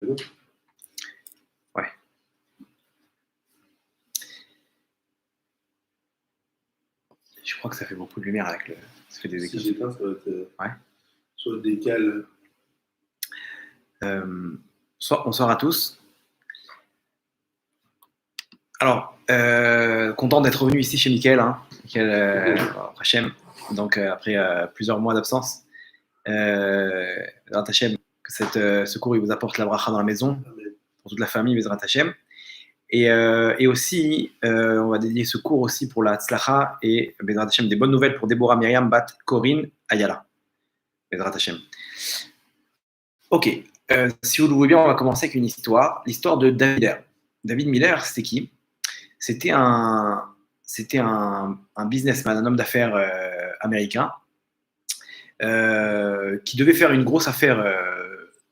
Ouais. Je crois que ça fait beaucoup de lumière avec le. Ça fait des échos. Si j'éteins, ça va être Ouais. sur le décal. Bonsoir à tous. Alors, content d'être revenu ici chez Mickaël, Mickaël Hachem. Donc, après plusieurs mois d'absence, Hachem, que ce cours il vous apporte la bracha dans la maison, pour toute la famille, Bezrat Hachem. Et aussi, on va dédier ce cours aussi pour la Tzlacha et Bezrat Hachem, des bonnes nouvelles pour Déborah Myriam Bat Corinne Ayala. Bezrat Hachem. Ok, si vous le voulez bien, on va commencer avec une histoire, l'histoire de David Miller. David Miller, c'était qui? C'était un businessman, un homme d'affaires américain qui devait faire une grosse affaire.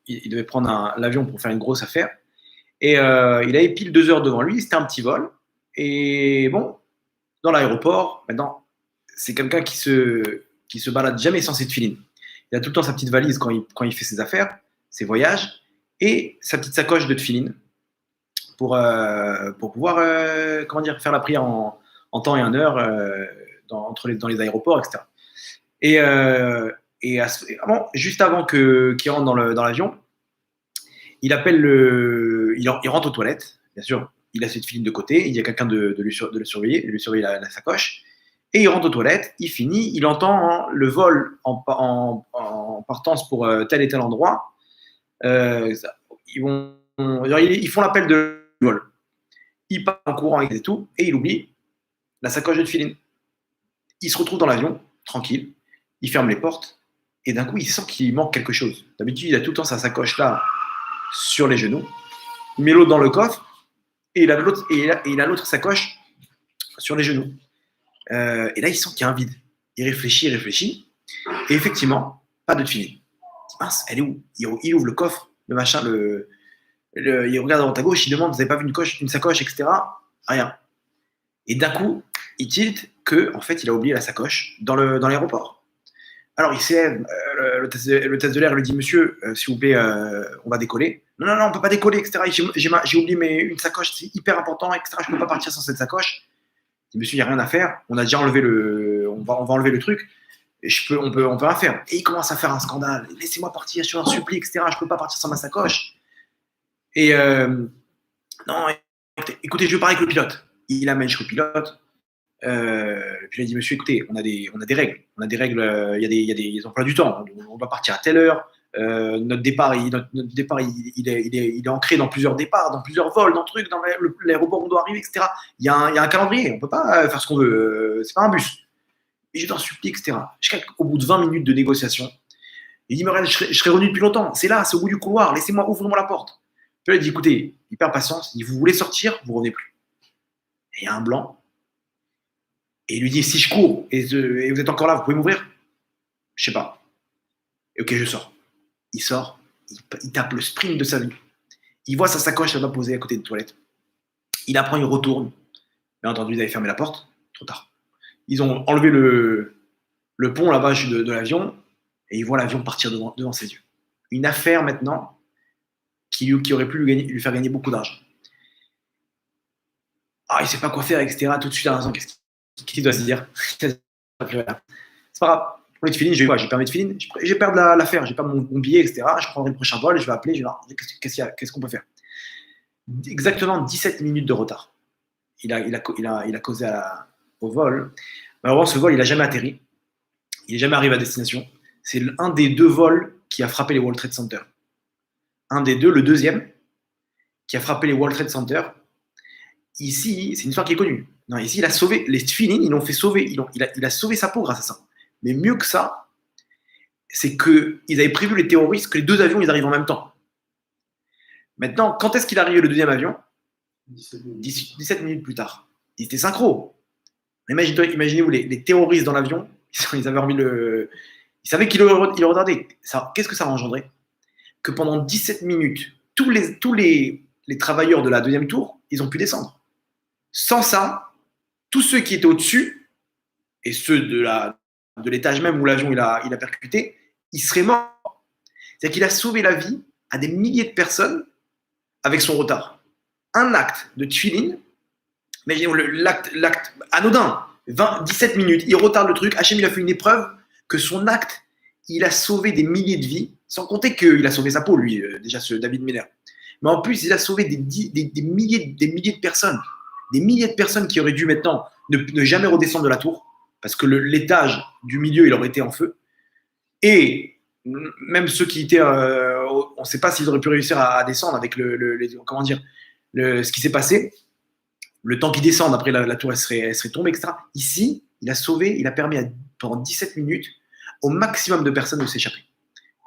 Il devait prendre l'avion pour faire une grosse affaire. Et il avait pile 2 heures devant lui. C'était un petit vol. Et bon, dans l'aéroport, maintenant, c'est quelqu'un qui se balade jamais sans ses tefilines. Il a tout le temps sa petite valise quand il fait ses affaires, ses voyages, et sa petite sacoche de tefilines pour pouvoir faire la prière en temps et en heure dans les aéroports, etc. Juste avant qu'il rentre dans l'avion, il rentre aux toilettes, bien sûr, il a cette filine de côté, il y a quelqu'un de le surveiller, de lui surveiller la sacoche, et il rentre aux toilettes, il finit, il entend le vol en partance pour tel et tel endroit. Ils font l'appel de vol. Il part en courant et tout, et il oublie la sacoche de filine. Il se retrouve dans l'avion, tranquille, il ferme les portes, et d'un coup, il sent qu'il manque quelque chose. D'habitude, il a tout le temps sa sacoche là, sur les genoux, il met l'autre dans le coffre, et il a l'autre sacoche sur les genoux. Et là, il sent qu'il y a un vide. Il réfléchit, et effectivement, pas de filine. Il dit, mince, elle est où? Il ouvre le coffre, le machin, il regarde à droite à gauche, il demande, vous n'avez pas vu une sacoche, etc. Rien. Et d'un coup, il tilte qu'en fait, il a oublié la sacoche dans l'aéroport. Alors, il s'élève, le test de l'air lui dit, monsieur, s'il vous plaît, on va décoller. Non, on ne peut pas décoller, etc. J'ai oublié une sacoche, c'est hyper important, etc. Je ne peux pas partir sans cette sacoche. Il dit, monsieur, il n'y a rien à faire. On a déjà enlevé on va enlever le truc. Et on peut rien faire. Et il commence à faire un scandale. Laissez-moi partir, je suis en supplie, etc. Je ne peux pas partir sans ma sacoche. Et non, écoutez, je veux parler avec le pilote. Il amène chez le pilote. Le pilote dit, monsieur, écoutez, on a des règles. On a des règles, il y a des emplois du temps. On doit partir à telle heure. Notre départ, il est ancré dans plusieurs départs, dans plusieurs vols, dans l'aéroport où on doit arriver, etc. Il y a un calendrier. On ne peut pas faire ce qu'on veut. C'est pas un bus. Et je t'en supplie, etc. Au bout de 20 minutes de négociation, il dit, mais regarde, je serais revenu depuis longtemps. C'est là, c'est au bout du couloir. Laissez-moi, ouvrez-moi la porte. Puis il dit, écoutez, il perd patience. Il dit, vous voulez sortir, vous ne revenez plus. Et il y a un blanc. Et il lui dit, si je cours et vous êtes encore là, vous pouvez m'ouvrir? Je sais pas. Et ok, je sors. Il sort, il tape le sprint de sa vie. Il voit sa sacoche là-bas posée à côté des toilettes. Il apprend, il retourne. Bien entendu, ils avaient fermé la porte. Trop tard. Ils ont enlevé le pont là-bas de l'avion et il voit l'avion partir devant ses yeux. Une affaire maintenant qui aurait pu lui faire gagner beaucoup d'argent. Ah, il ne sait pas quoi faire, etc. Tout de suite à l'instant, qu'est-ce qu'il doit se dire? C'est pas grave. Pour les tefilines, j'ai permis de filine, j'ai perdu l'affaire, j'ai pas mon billet, etc. Je prendrai le prochain vol, je vais appeler, je vais leur dire qu'est-ce qu'on peut faire. Exactement 17 minutes de retard. Il a causé au vol. Malheureusement, ce vol, il n'a jamais atterri. Il n'est jamais arrivé à destination. C'est un des 2 vols qui a frappé les World Trade Center. Un des 2, le deuxième, qui a frappé les World Trade Center. Ici, c'est une histoire qui est connue. Non, ici, il a sauvé les tefilines, ils l'ont fait sauver. Il a sauvé sa peau grâce à ça. Mais mieux que ça, c'est qu'ils avaient prévu les terroristes que les 2 avions ils arrivent en même temps. Maintenant, quand est-ce qu'il arrive le deuxième avion? 17 minutes plus tard. Ils étaient synchro. Imaginez-vous les terroristes dans l'avion, ils avaient remis ils savaient qu'ils le retardaient. Qu'est-ce que ça a engendré? Que pendant 17 minutes, tous les travailleurs de la deuxième tour, ils ont pu descendre. Sans ça, tous ceux qui étaient au-dessus, et ceux de l'étage même où l'avion il a percuté, ils seraient morts. C'est-à-dire qu'il a sauvé la vie à des milliers de personnes avec son retard. Un acte de tefillin, mais l'acte anodin, 17 minutes, il retarde le truc. Hachem, il a fait une épreuve que son acte, il a sauvé des milliers de vies, sans compter qu'il a sauvé sa peau, lui, déjà, ce David Meller. Mais en plus, il a sauvé des milliers de personnes. Des milliers de personnes qui auraient dû maintenant ne jamais redescendre de la tour, parce que l'étage du milieu, il aurait été en feu. Et même ceux qui étaient, on ne sait pas s'ils auraient pu réussir à descendre avec ce qui s'est passé. Le temps qu'ils descendent, après la tour, elle serait tombée, etc. Ici, il a sauvé, il a permis pendant 17 minutes au maximum de personnes de s'échapper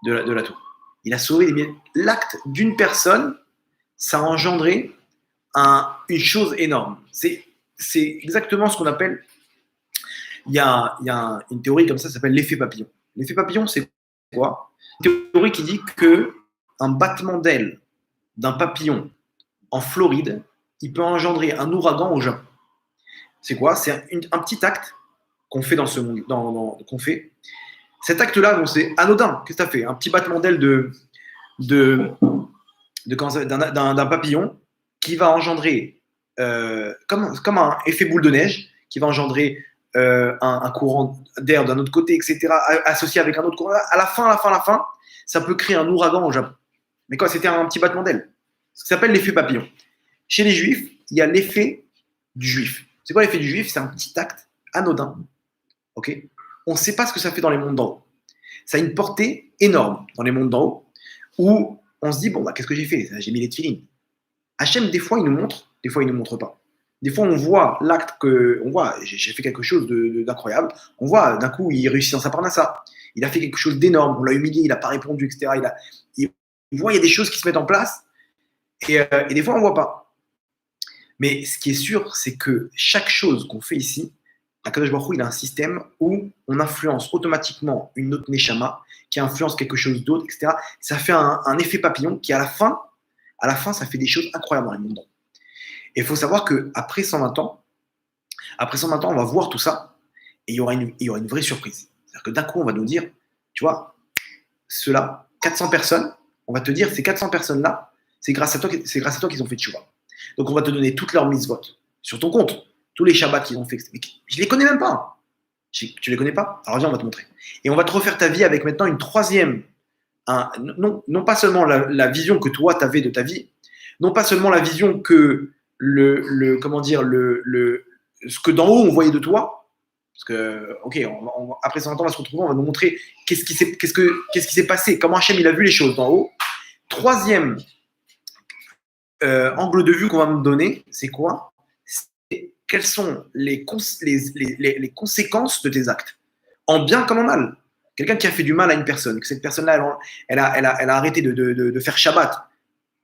de la tour. Il a sauvé l'acte d'une personne, ça a engendré une chose énorme. C'est exactement ce qu'on appelle, il y a une théorie comme ça s'appelle l'effet papillon. L'effet papillon, c'est quoi? Une théorie qui dit qu'un battement d'aile d'un papillon en Floride, il peut engendrer un ouragan au Japon. C'est quoi? C'est un petit acte qu'on fait dans ce monde, qu'on fait. Cet acte-là, bon, c'est anodin. Qu'est-ce que tu as fait? Un petit battement d'aile d'un papillon qui va engendrer, comme un effet boule de neige, qui va engendrer un courant d'air d'un autre côté, etc., associé avec un autre courant. À la fin, ça peut créer un ouragan au Japon. Mais quoi? C'était un petit battement d'aile. Ce qui s'appelle l'effet papillon. Chez les juifs, il y a l'effet du juif. C'est quoi l'effet du juif? C'est un petit acte anodin. Okay, on ne sait pas ce que ça fait dans les mondes d'en haut. Ça a une portée énorme dans les mondes d'en haut où on se dit, bon, bah, qu'est-ce que j'ai fait? J'ai mis les tefillin. Hachem, des fois, il nous montre, des fois, il ne nous montre pas. Des fois, on voit l'acte on voit, j'ai fait quelque chose d'incroyable. On voit, d'un coup, il réussit dans sa parnassa. Il a fait quelque chose d'énorme. On l'a humilié, il n'a pas répondu, etc. Il voit, il y a des choses qui se mettent en place et des fois, on ne voit pas. Mais ce qui est sûr, c'est que chaque chose qu'on fait ici, Akadosh Baruch Hu, il a un système où on influence automatiquement une autre neshama qui influence quelque chose d'autre, etc. Ça fait un effet papillon qui, à la fin, ça fait des choses incroyables dans les mondes. Et il faut savoir qu'après 120 ans, on va voir tout ça et il y aura une vraie surprise. C'est-à-dire que d'un coup, on va nous dire, tu vois, ceux-là, 400 personnes, on va te dire, ces 400 personnes-là, c'est grâce à toi qu'ils ont fait tchouva. Donc, on va te donner toutes leurs mitzvot sur ton compte, tous les shabbats qu'ils ont fait. Mais je ne les connais même pas. Tu ne les connais pas? Alors, viens, on va te montrer. Et on va te refaire ta vie avec maintenant une troisième. Non pas seulement la vision que toi, tu avais de ta vie, non pas seulement la vision que ce que d'en haut, on voyait de toi. Parce que, ok, après 100 ans, on va se retrouver, on va nous montrer qu'est-ce qui s'est passé, comment Hachem, il a vu les choses d'en haut. Troisième angle de vue qu'on va me donner, c'est quoi? C'est quelles sont les conséquences de tes actes, en bien comme en mal. Quelqu'un qui a fait du mal à une personne, que cette personne-là, elle a arrêté de faire Shabbat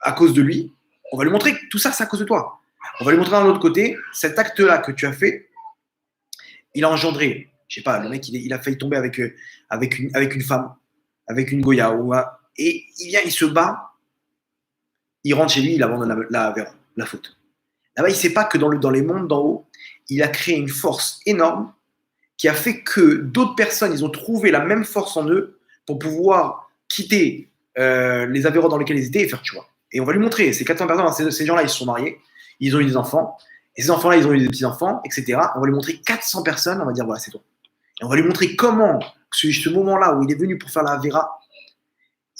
à cause de lui, on va lui montrer que tout ça, c'est à cause de toi. On va lui montrer d'un autre côté, cet acte-là que tu as fait, il a engendré, je sais pas, le mec, il a failli tomber avec une femme, avec une Goya, et il se bat, il rentre chez lui, il abandonne la faute. Là-bas, il ne sait pas que dans les mondes d'en haut, il a créé une force énorme qui a fait que d'autres personnes, ils ont trouvé la même force en eux pour pouvoir quitter les avérots dans lesquels ils étaient et faire tchouva. Et on va lui montrer, ces 400 personnes, ces gens-là, ils se sont mariés, ils ont eu des enfants, et ces enfants-là, ils ont eu des petits-enfants, etc. On va lui montrer 400 personnes, on va dire, voilà, c'est toi. Et on va lui montrer comment, ce moment-là où il est venu pour faire la avéra,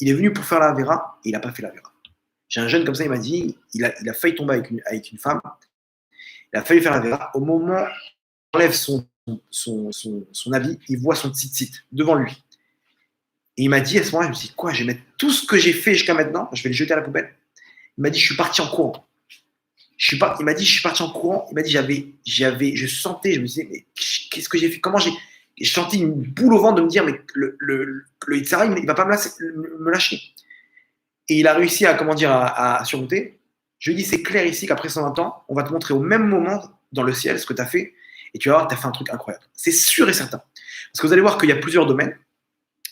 et il n'a pas fait la avéra. J'ai un jeune comme ça, il m'a dit, il a failli tomber avec une femme, il a failli faire la avéra. Au moment où il enlève son habit, il voit son tzitzit devant lui. Et il m'a dit, à ce moment-là, je me suis dit, quoi, je vais mettre tout ce que j'ai fait jusqu'à maintenant, je vais le jeter à la poubelle. Il m'a dit, je suis parti en courant. Il m'a dit, je suis parti en courant. Il m'a dit, je sentais, je me disais, mais qu'est-ce que j'ai fait? Comment j'ai senti une boule au ventre de me dire, mais le Yitzhara, il va pas me lâcher. Et il a réussi à surmonter. Je lui ai dit, c'est clair ici qu'après 120 ans, on va te montrer au même moment dans le ciel ce que tu as fait. Et tu vas voir, tu as fait un truc incroyable. C'est sûr et certain. Parce que vous allez voir qu'il y a plusieurs domaines.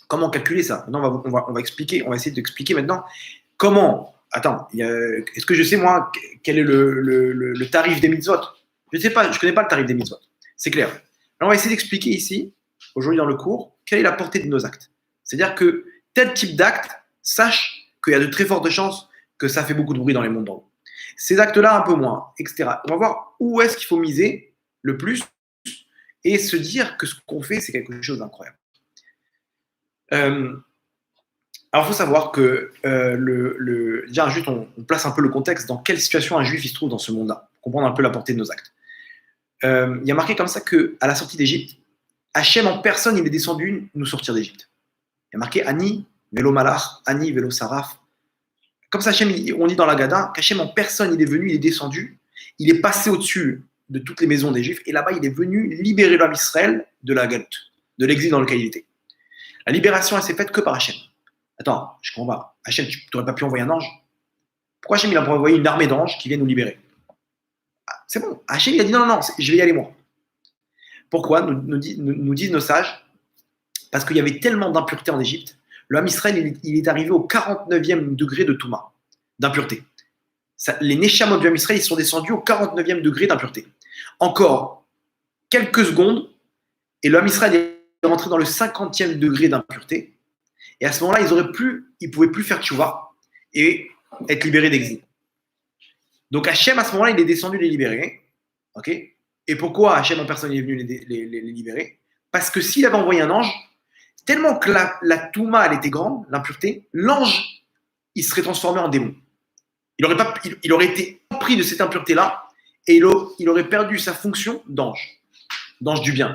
Comment calculer ça? Maintenant, on va essayer d'expliquer maintenant comment. Attends, est-ce que je sais, moi, quel est le tarif des mitzvot? Je ne sais pas, je ne connais pas le tarif des mitzvot. C'est clair. Alors, on va essayer d'expliquer ici, aujourd'hui dans le cours, quelle est la portée de nos actes. C'est-à-dire que tel type d'acte, sache qu'il y a de très fortes chances que ça fait beaucoup de bruit dans les mondes d'en haut. Ces actes-là, un peu moins, etc. On va voir où est-ce qu'il faut miser le plus et se dire que ce qu'on fait, c'est quelque chose d'incroyable. Alors, il faut savoir que déjà, juste, on place un peu le contexte dans quelle situation un juif il se trouve dans ce monde-là, pour comprendre un peu la portée de nos actes. Il y a marqué comme ça qu'à la sortie d'Égypte, Hachem en personne, il est descendu nous sortir d'Égypte. Il y a marqué Ani, Velo Malach, Ani, Velo Saraf. Comme ça, Hachem, on dit dans la Gada, qu'Hachem en personne, il est venu, il est descendu, il est passé au-dessus de toutes les maisons des Juifs, et là-bas, il est venu libérer l'homme Israël de la galoute, de l'exil dans lequel il était. La libération, elle s'est faite que par Hachem. Attends, je comprends pas. Hachem, tu n'aurais pas pu envoyer un ange? Pourquoi Hachem, il a envoyé une armée d'anges qui viennent nous libérer? C'est bon. Hachem, il a dit non, je vais y aller moi. Pourquoi nous disent nos sages? Parce qu'il y avait tellement d'impureté en Égypte. Le Ham Israël, il est arrivé au 49e degré de Touma, d'impureté. Les Neshamot du Ham Israël, ils sont descendus au 49e degré d'impureté. Encore quelques secondes, et le Ham Israël est rentré dans le 50e degré d'impureté. Et à ce moment-là, ils ne pouvaient plus faire tchouva et être libérés d'exil. Donc Hachem, à ce moment-là, il est descendu les libérer. Okay, et pourquoi Hachem en personne est venu les libérer? Parce que s'il avait envoyé un ange, tellement que la Touma, elle était grande, l'impureté, l'ange, il serait transformé en démon. Il aurait été pris de cette impureté-là et il aurait perdu sa fonction d'ange du bien.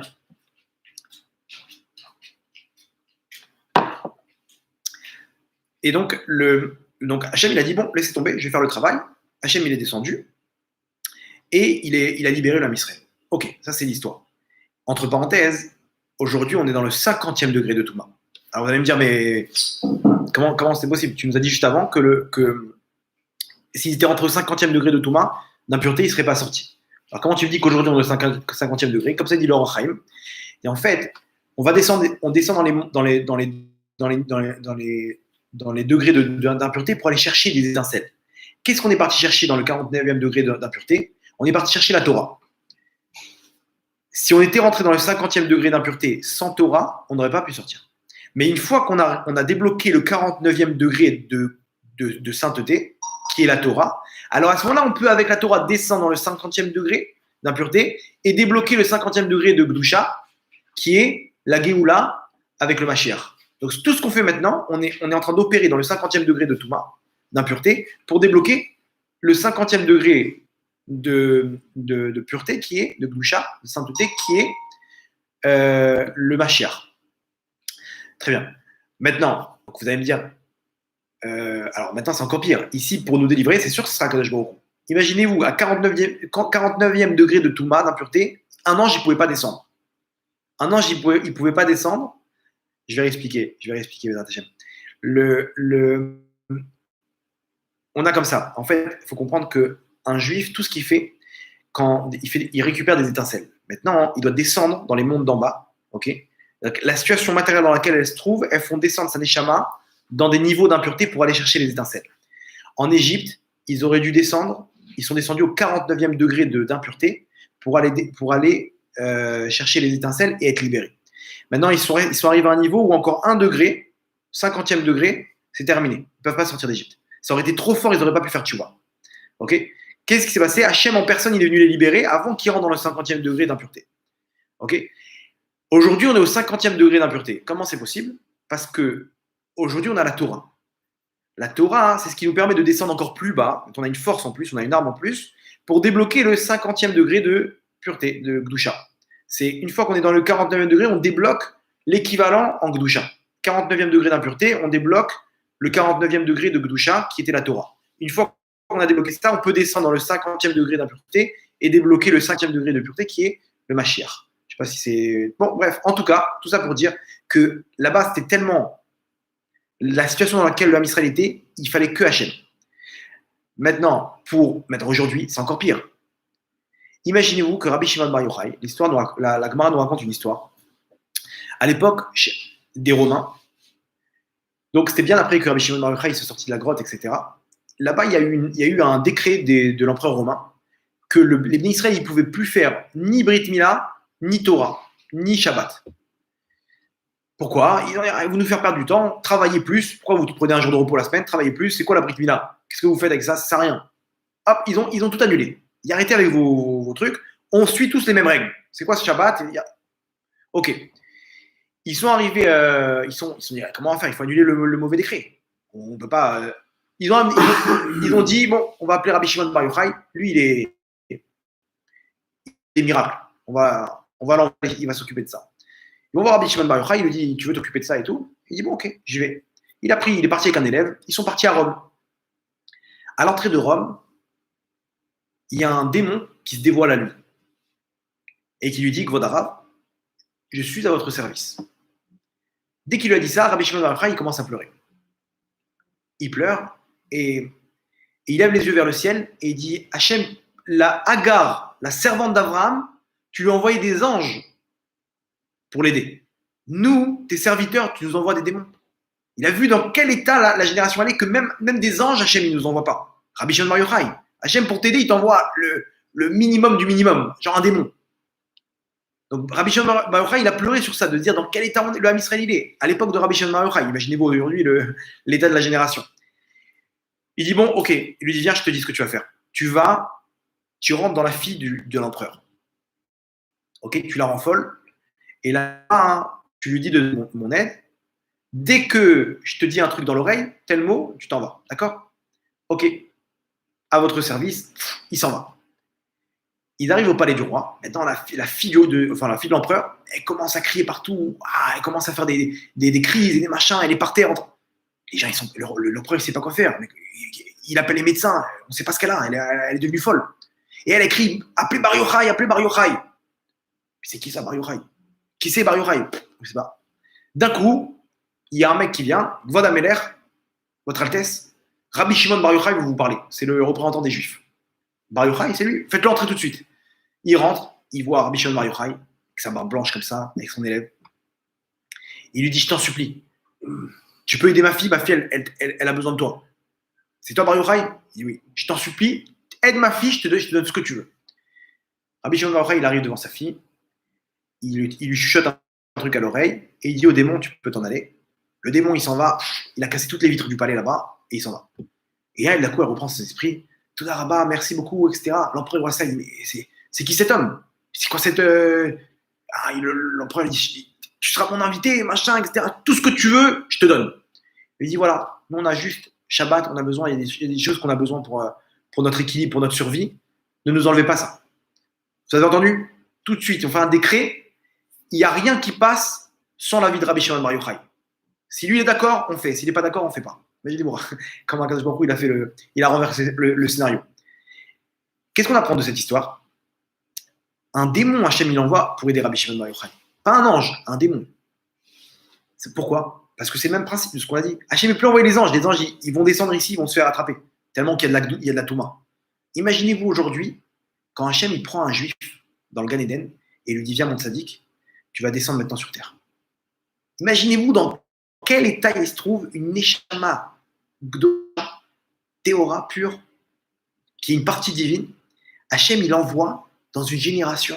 Et donc Hachem, il a dit, bon, laissez tomber, je vais faire le travail. Hachem, il est descendu et il a libéré l'homme Israël. Ok, ça c'est l'histoire. Entre parenthèses, aujourd'hui, on est dans le 50e degré de Touma. Alors vous allez me dire, mais comment c'est possible? Tu nous as dit juste avant que s'il était entre le 50e degré de Touma, d'impureté, il ne serait pas sorti. Alors comment tu me dis qu'aujourd'hui on est au 50e degré? Comme ça dit Laurent Chaim. Et en fait, on descend dans les degrés d'impureté pour aller chercher des étincelles. Qu'est-ce qu'on est parti chercher dans le 49e degré d'impureté? On est parti chercher la Torah. Si on était rentré dans le 50e degré d'impureté sans Torah, on n'aurait pas pu sortir. Mais une fois qu'on a débloqué le 49e degré de sainteté, qui est la Torah, alors à ce moment-là, on peut avec la Torah descendre dans le 50e degré d'impureté et débloquer le 50e degré de Gdusha, qui est la Géoula avec le Mashiach. Donc tout ce qu'on fait maintenant, on est en train d'opérer dans le 50e degré de Touma, d'impureté, pour débloquer le 50e degré de pureté, qui est, de Gdusha, de sainteté, qui est le Mashiach. Très bien. Maintenant, vous allez me dire, alors maintenant c'est encore pire. Ici, pour nous délivrer, c'est sûr que ce sera Kadosh Baruch Hu. Imaginez-vous, à 49e degré de Touma, d'impureté, un ange, il ne pouvait pas descendre. Un ange, il ne pouvait pas descendre. Je vais réexpliquer. On a comme ça. En fait, il faut comprendre qu'un juif, tout ce qu'il fait, il récupère des étincelles. Maintenant, il doit descendre dans les mondes d'en bas. Okay, donc, la situation matérielle dans laquelle elle se trouve, elles font descendre sa neshama dans des niveaux d'impureté pour aller chercher les étincelles. En Égypte, ils auraient dû descendre. Ils sont descendus au 49e degré d'impureté pour aller chercher les étincelles et être libérés. Maintenant, ils sont arrivés à un niveau où encore 1 degré, 50e degré, c'est terminé. Ils ne peuvent pas sortir d'Égypte. Ça aurait été trop fort, ils n'auraient pas pu faire tchouva. Okay, qu'est-ce qui s'est passé? Hachem en personne, il est venu les libérer avant qu'ils rentrent dans le 50e degré d'impureté. Okay, aujourd'hui, on est au 50e degré d'impureté. Comment c'est possible? Parce qu'aujourd'hui, on a la Torah. La Torah, c'est ce qui nous permet de descendre encore plus bas. On a une force en plus, on a une arme en plus, pour débloquer le 50e degré de pureté, de Gdusha. C'est une fois qu'on est dans le 49e degré, on débloque l'équivalent en Gdusha. 49e degré d'impureté, on débloque le 49e degré de Gdusha, qui était la Torah. Une fois qu'on a débloqué ça, on peut descendre dans le 50e degré d'impureté et débloquer le 5e degré de pureté, qui est le Mashiach. Je ne sais pas si c'est... Bon, bref, en tout cas, tout ça pour dire que là-bas, c'était tellement la situation dans laquelle le Ham Israël était, il fallait que Hachem. Maintenant, aujourd'hui, c'est encore pire. Imaginez-vous que Rabbi Shimon Bar Yochai, la Gemara nous raconte une histoire. À l'époque des Romains, donc c'était bien après que Rabbi Shimon Bar Yochai soit sorti de la grotte, etc. Là-bas, il y a eu un décret de l'empereur romain que les Bnei Israël ne pouvaient plus faire ni Brit Mila, ni Torah, ni Shabbat. Pourquoi? Vous nous faire perdre du temps, travaillez plus. Pourquoi vous prenez un jour de repos la semaine? Travaillez plus. C'est quoi la Brit Mila? Qu'est-ce que vous faites avec ça? Ça sert à rien. Hop, ils ont tout annulé. Ils arrêtez avec vos trucs. On suit tous les mêmes règles. C'est quoi ce Shabbat? Ok. Ils sont arrivés, ils sont dit, comment on va faire? Il faut annuler le mauvais décret. On ne peut pas. Ils ont dit, bon, on va appeler Rabbi Shimon Bar Yochai. Lui, il est miracle. On va l'envoyer, il va s'occuper de ça. Ils vont voir Rabbi Shimon Bar Yochai, il lui dit, tu veux t'occuper de ça et tout? Il dit, bon, ok, j'y vais. Il est parti avec un élève. Ils sont partis à Rome. À l'entrée de Rome, il y a un démon qui se dévoile à lui et qui lui dit, Gvodara, je suis à votre service. Dès qu'il lui a dit ça, Rabbi Shimon Bar Yochai, il commence à pleurer. Il pleure et il lève les yeux vers le ciel et il dit, Hachem, la Hagar, la servante d'Abraham, tu lui as envoyé des anges pour l'aider. Nous, tes serviteurs, tu nous envoies des démons. Il a vu dans quel état la génération allait que même des anges, Hachem, il ne nous envoie pas. Rabbi Shimon Bar Yochai, Hachem, pour t'aider, il t'envoie le minimum du minimum, genre un démon. Donc Rabbi Shimon Bar Yochai, il a pleuré sur ça, de dire dans quel état le Ham Israël il est. À l'époque de Rabbi Shimon Bar Yochai, imaginez-vous aujourd'hui l'état de la génération. Il dit, bon, ok. Il lui dit, viens, je te dis ce que tu vas faire. Tu rentres dans la fille de l'empereur. Ok, tu la rends folle. Et là, tu lui dis de mon aide. Dès que je te dis un truc dans l'oreille, tel mot, tu t'en vas. D'accord? Ok. À votre service, il s'en va. Ils arrivent au palais du roi. Maintenant, la fille de l'empereur, elle commence à crier partout. Elle commence à faire des crises et des machins. Elle est par terre. Les gens, l'empereur, il ne sait pas quoi faire. Il appelle les médecins. On ne sait pas ce qu'elle a. Elle est devenue folle. Et elle écrit, appelez Bar Yochai, appelez Bar Yochai. C'est qui ça, Bar Yochai? Qui c'est Bar Yochai? Je ne sais pas. D'un coup, il y a un mec qui vient, Kvod Ameler, votre Altesse, Rabbi Shimon Bar Yochai veut vous parler. C'est le représentant des Juifs. Bar Yochai, c'est lui. Faites-le entrer tout de suite. Il rentre, il voit Rabbi Shimon Bar Yochai, avec sa barbe blanche comme ça, avec son élève. Il lui dit, je t'en supplie, tu peux aider ma fille elle a besoin de toi. C'est toi Bar Yochai? Il dit oui. Je t'en supplie, aide ma fille, je te donne ce que tu veux. Rabbi Shimon Bar Yochai, il arrive devant sa fille, il lui chuchote un truc à l'oreille, et il dit au démon, tu peux t'en aller. Le démon, il s'en va, il a cassé toutes les vitres du palais là-bas, et il s'en va. Et elle, d'un coup, elle reprend ses esprits. Toda Rabba, merci beaucoup, etc. L'empereur voit ça, il dit, mais c'est qui cet homme? C'est quoi cette. L'empereur dit, tu seras mon invité, machin, etc. Tout ce que tu veux, je te donne. Il dit, voilà, nous, on a juste Shabbat, on a besoin, il y a des choses qu'on a besoin pour notre équilibre, pour notre survie. Ne nous enlevez pas ça. Vous avez entendu? Tout de suite, on fait un décret. Il n'y a rien qui passe sans l'avis de Rabbi Shimon Bar Yochai. Si lui est d'accord, on fait. S'il n'est pas d'accord, on ne fait pas. Imaginez-moi comment Akadosh Baruch Hu, il a renversé le scénario. Qu'est-ce qu'on apprend de cette histoire? Un démon, Hachem, il envoie pour aider Rabbi Shimon Bar Yochai. Pas un ange, un démon. C'est pourquoi? Parce que c'est le même principe de ce qu'on a dit. Hachem ne peut plus envoyer les anges. Les anges, ils vont descendre ici, ils vont se faire attraper. Tellement qu'il y a de la Touma. Imaginez-vous aujourd'hui, quand Hachem il prend un juif dans le Gan Eden et lui dit, viens mon tzaddik, tu vas descendre maintenant sur terre. Imaginez-vous dans quel état il se trouve une neshama gdola, théora pure, qui est une partie divine. Hachem, il envoie dans une génération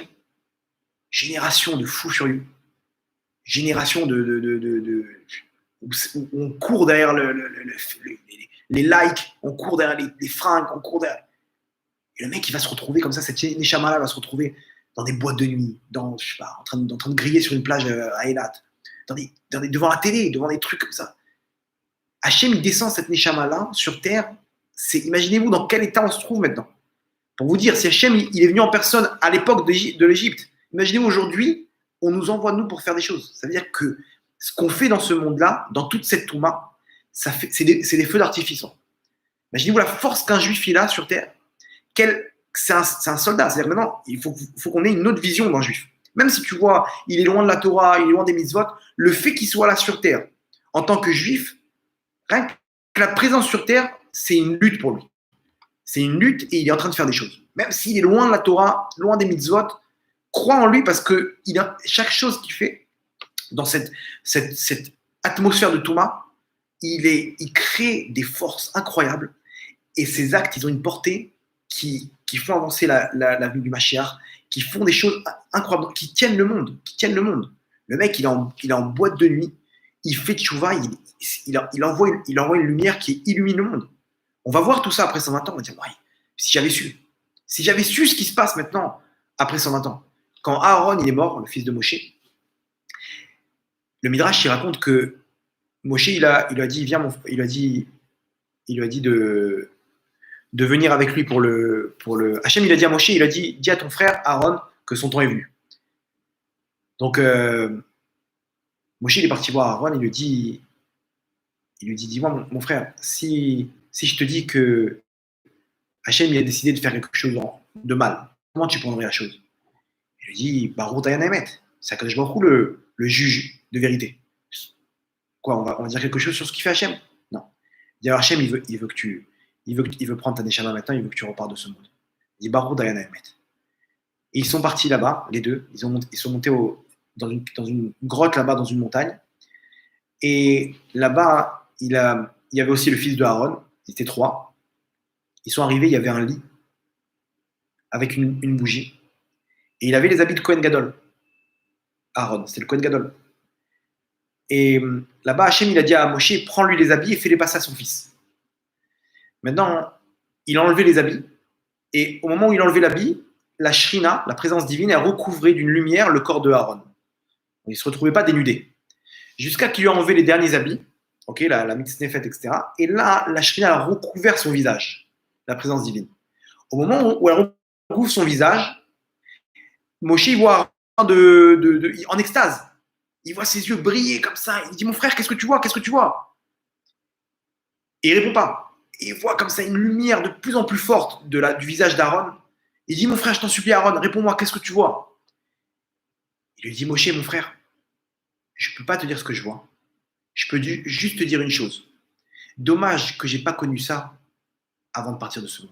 de fous furieux, génération où on court derrière les likes, on court derrière les fringues, on court derrière. Et le mec, il va se retrouver comme ça, cette neshama-là va se retrouver dans des boîtes de nuit, en train de griller sur une plage à Eilat, devant la télé, devant des trucs comme ça. Hachem, il descend cette neshama-là sur terre. Imaginez-vous dans quel état on se trouve maintenant. Pour vous dire, si Hachem, il est venu en personne à l'époque de l'Égypte, imaginez-vous aujourd'hui, on nous envoie nous pour faire des choses. Ça veut dire que ce qu'on fait dans ce monde-là, dans toute cette Touma, c'est des feux d'artifice. Imaginez-vous la force qu'un juif il a sur terre. C'est un soldat. C'est-à-dire que maintenant, il faut qu'on ait une autre vision d'un juif. Même si tu vois, il est loin de la Torah, il est loin des mitzvot, le fait qu'il soit là sur terre, en tant que juif, rien que la présence sur terre, c'est une lutte pour lui. C'est une lutte et il est en train de faire des choses. Même s'il est loin de la Torah, loin des mitzvot, crois en lui parce que chaque chose qu'il fait dans cette atmosphère de Touma, il crée des forces incroyables et ses actes, ils ont une portée qui font avancer la vie du Mashiach, qui font des choses incroyables, qui tiennent le monde. Le mec, il est en boîte de nuit, il fait tchouva, il envoie une lumière qui illumine le monde. On va voir tout ça après 120 ans, on va dire, ouais, si j'avais su. Si j'avais su ce qui se passe maintenant, après 120 ans. Quand Aaron, il est mort, le fils de Moshe, le Midrash, il raconte que Moshe, il lui a dit, viens, il lui a dit de venir avec lui pour le. Hachem, il a dit à Moshe, il a dit, dis à ton frère Aaron que son temps est venu. Donc, Moshe, il est parti voir Aaron, il lui dit, dis-moi, mon frère, si je te dis que Hachem, il a décidé de faire quelque chose de mal, comment tu prendrais la chose? Il lui dit, Baruch Dayan Haemet, c'est Akadosh Baruch Hu le juge de vérité. Quoi, on va dire quelque chose sur ce qu'il fait Hachem? Non. Il dit, alors Hachem, il veut prendre ta neshama maintenant, il veut que tu repars de ce monde. Il dit, Baruch Dayan Haemet. Et ils sont partis là-bas, les deux, ils sont montés dans une grotte là-bas, dans une montagne. Et là-bas, il y avait aussi le fils de Aaron, ils étaient trois. Ils sont arrivés, il y avait un lit avec une bougie. Et il avait les habits de Kohen Gadol. Aaron, c'était le Kohen Gadol. Et là-bas, Hachem, il a dit à Moshe, prends-lui les habits et fais-les passer à son fils. Maintenant, il a enlevé les habits. Et au moment où il a enlevé l'habit, la Shrina, la présence divine, a recouvré d'une lumière le corps de Aaron. Il ne se retrouvait pas dénudé. Jusqu'à qu'il lui a enlevé les derniers habits, okay, la mitznefet, etc. Et là, la Shrina a recouvert son visage, la présence divine. Au moment où elle recouvre son visage, Moshe voit en extase. Il voit ses yeux briller comme ça. Il dit, mon frère, qu'est-ce que tu vois? Qu'est-ce que tu vois? Et il ne répond pas. Et il voit comme ça une lumière de plus en plus forte du visage d'Aaron. Il dit, mon frère, je t'en supplie, Aaron, réponds-moi, qu'est-ce que tu vois? Il lui dit, Moshe, mon frère, je ne peux pas te dire ce que je vois. Je peux juste te dire une chose. Dommage que je n'ai pas connu ça avant de partir de ce monde.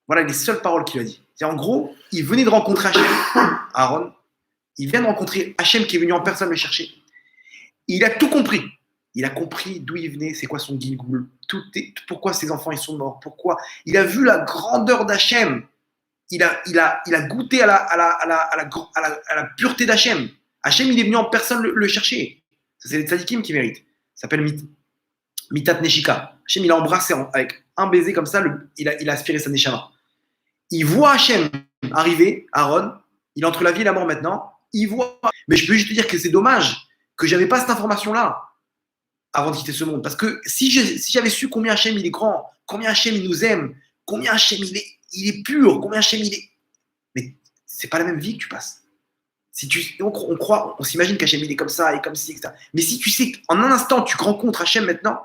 Voilà les seules paroles qu'il a dit. En gros, il venait de rencontrer Hachem, Aaron. Il vient de rencontrer Hachem qui est venu en personne le chercher. Il a tout compris. Il a compris d'où il venait, c'est quoi son Gilgoul, pourquoi ses enfants ils sont morts, pourquoi. Il a vu la grandeur d'Hachem. Il a goûté à la pureté d'Hachem. Hachem, il est venu en personne le chercher. Ça, c'est les tzadikim qui méritent. Ça s'appelle Mitat Neshika. Hachem, il a embrassé avec un baiser comme ça, il a aspiré sa neshama. Il voit Hachem arriver, Aaron, il est entre la vie et la mort maintenant, il voit. Mais je peux juste te dire que c'est dommage que je n'avais pas cette information-là avant de quitter ce monde. Parce que si j'avais su combien Hachem il est grand, combien Hachem il nous aime, combien Hachem il est pur, combien Hachem il est. Mais c'est pas la même vie que tu passes. On s'imagine qu'Hachem il est comme ça et comme ci, etc. Mais si tu sais qu'en un instant tu rencontres Hachem maintenant,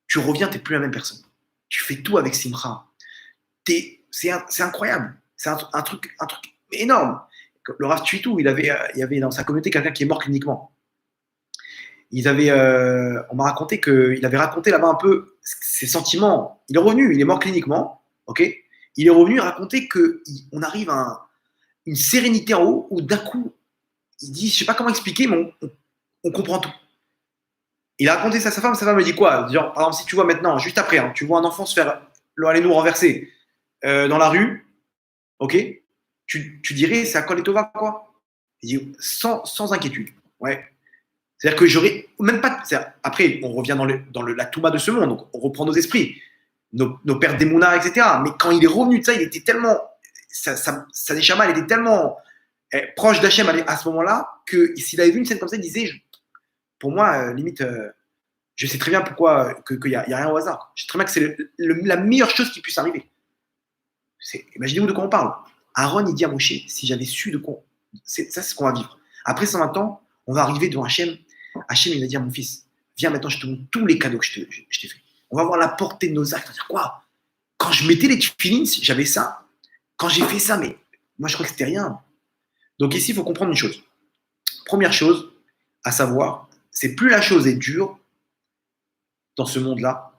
tu reviens, tu n'es plus la même personne. Tu fais tout avec Simcha. C'est incroyable. C'est un truc énorme. Le Rav Tuitou, il y avait dans sa communauté quelqu'un qui est mort cliniquement. On m'a raconté qu'il avait raconté là-bas un peu ses sentiments. Il est revenu, il est mort cliniquement, ok. Il est revenu raconter qu'on arrive à une sérénité en haut où d'un coup, il dit, je ne sais pas comment expliquer, mais on comprend tout. Il a raconté ça à sa femme me dit quoi? Genre, par exemple, si tu vois maintenant, juste après, hein, tu vois un enfant se faire le Halénou renversé dans la rue, ok, tu dirais c'est à Kol Tova, quoi. Il dit sans inquiétude, ouais. C'est-à-dire que j'aurais même pas. Après, on revient dans la Touma de ce monde, donc on reprend nos esprits, nos pères d'Emouna, etc. Mais quand il est revenu de ça, il était tellement. Sa neshama, elle était tellement proche d'Hachem à ce moment-là que s'il avait vu une scène comme ça, il disait pour moi, limite, je sais très bien pourquoi qu'il n'y a rien au hasard. Je sais très bien que c'est la meilleure chose qui puisse arriver. Imaginez-vous de quoi on parle. Aaron, il dit à Moshe, si j'avais su de quoi. Ça, c'est ce qu'on va vivre. Après 120 ans, on va arriver devant Hachem. Hachem, il va dire à mon fils, viens maintenant, je te montre tous les cadeaux que je t'ai fait. On va voir la portée de nos actes. On va dire quoi? Quand je mettais les tefilines, j'avais ça. Quand j'ai fait ça, mais moi, je crois que c'était rien. Donc ici, il faut comprendre une chose. Première chose, à savoir, c'est plus la chose est dure dans ce monde-là,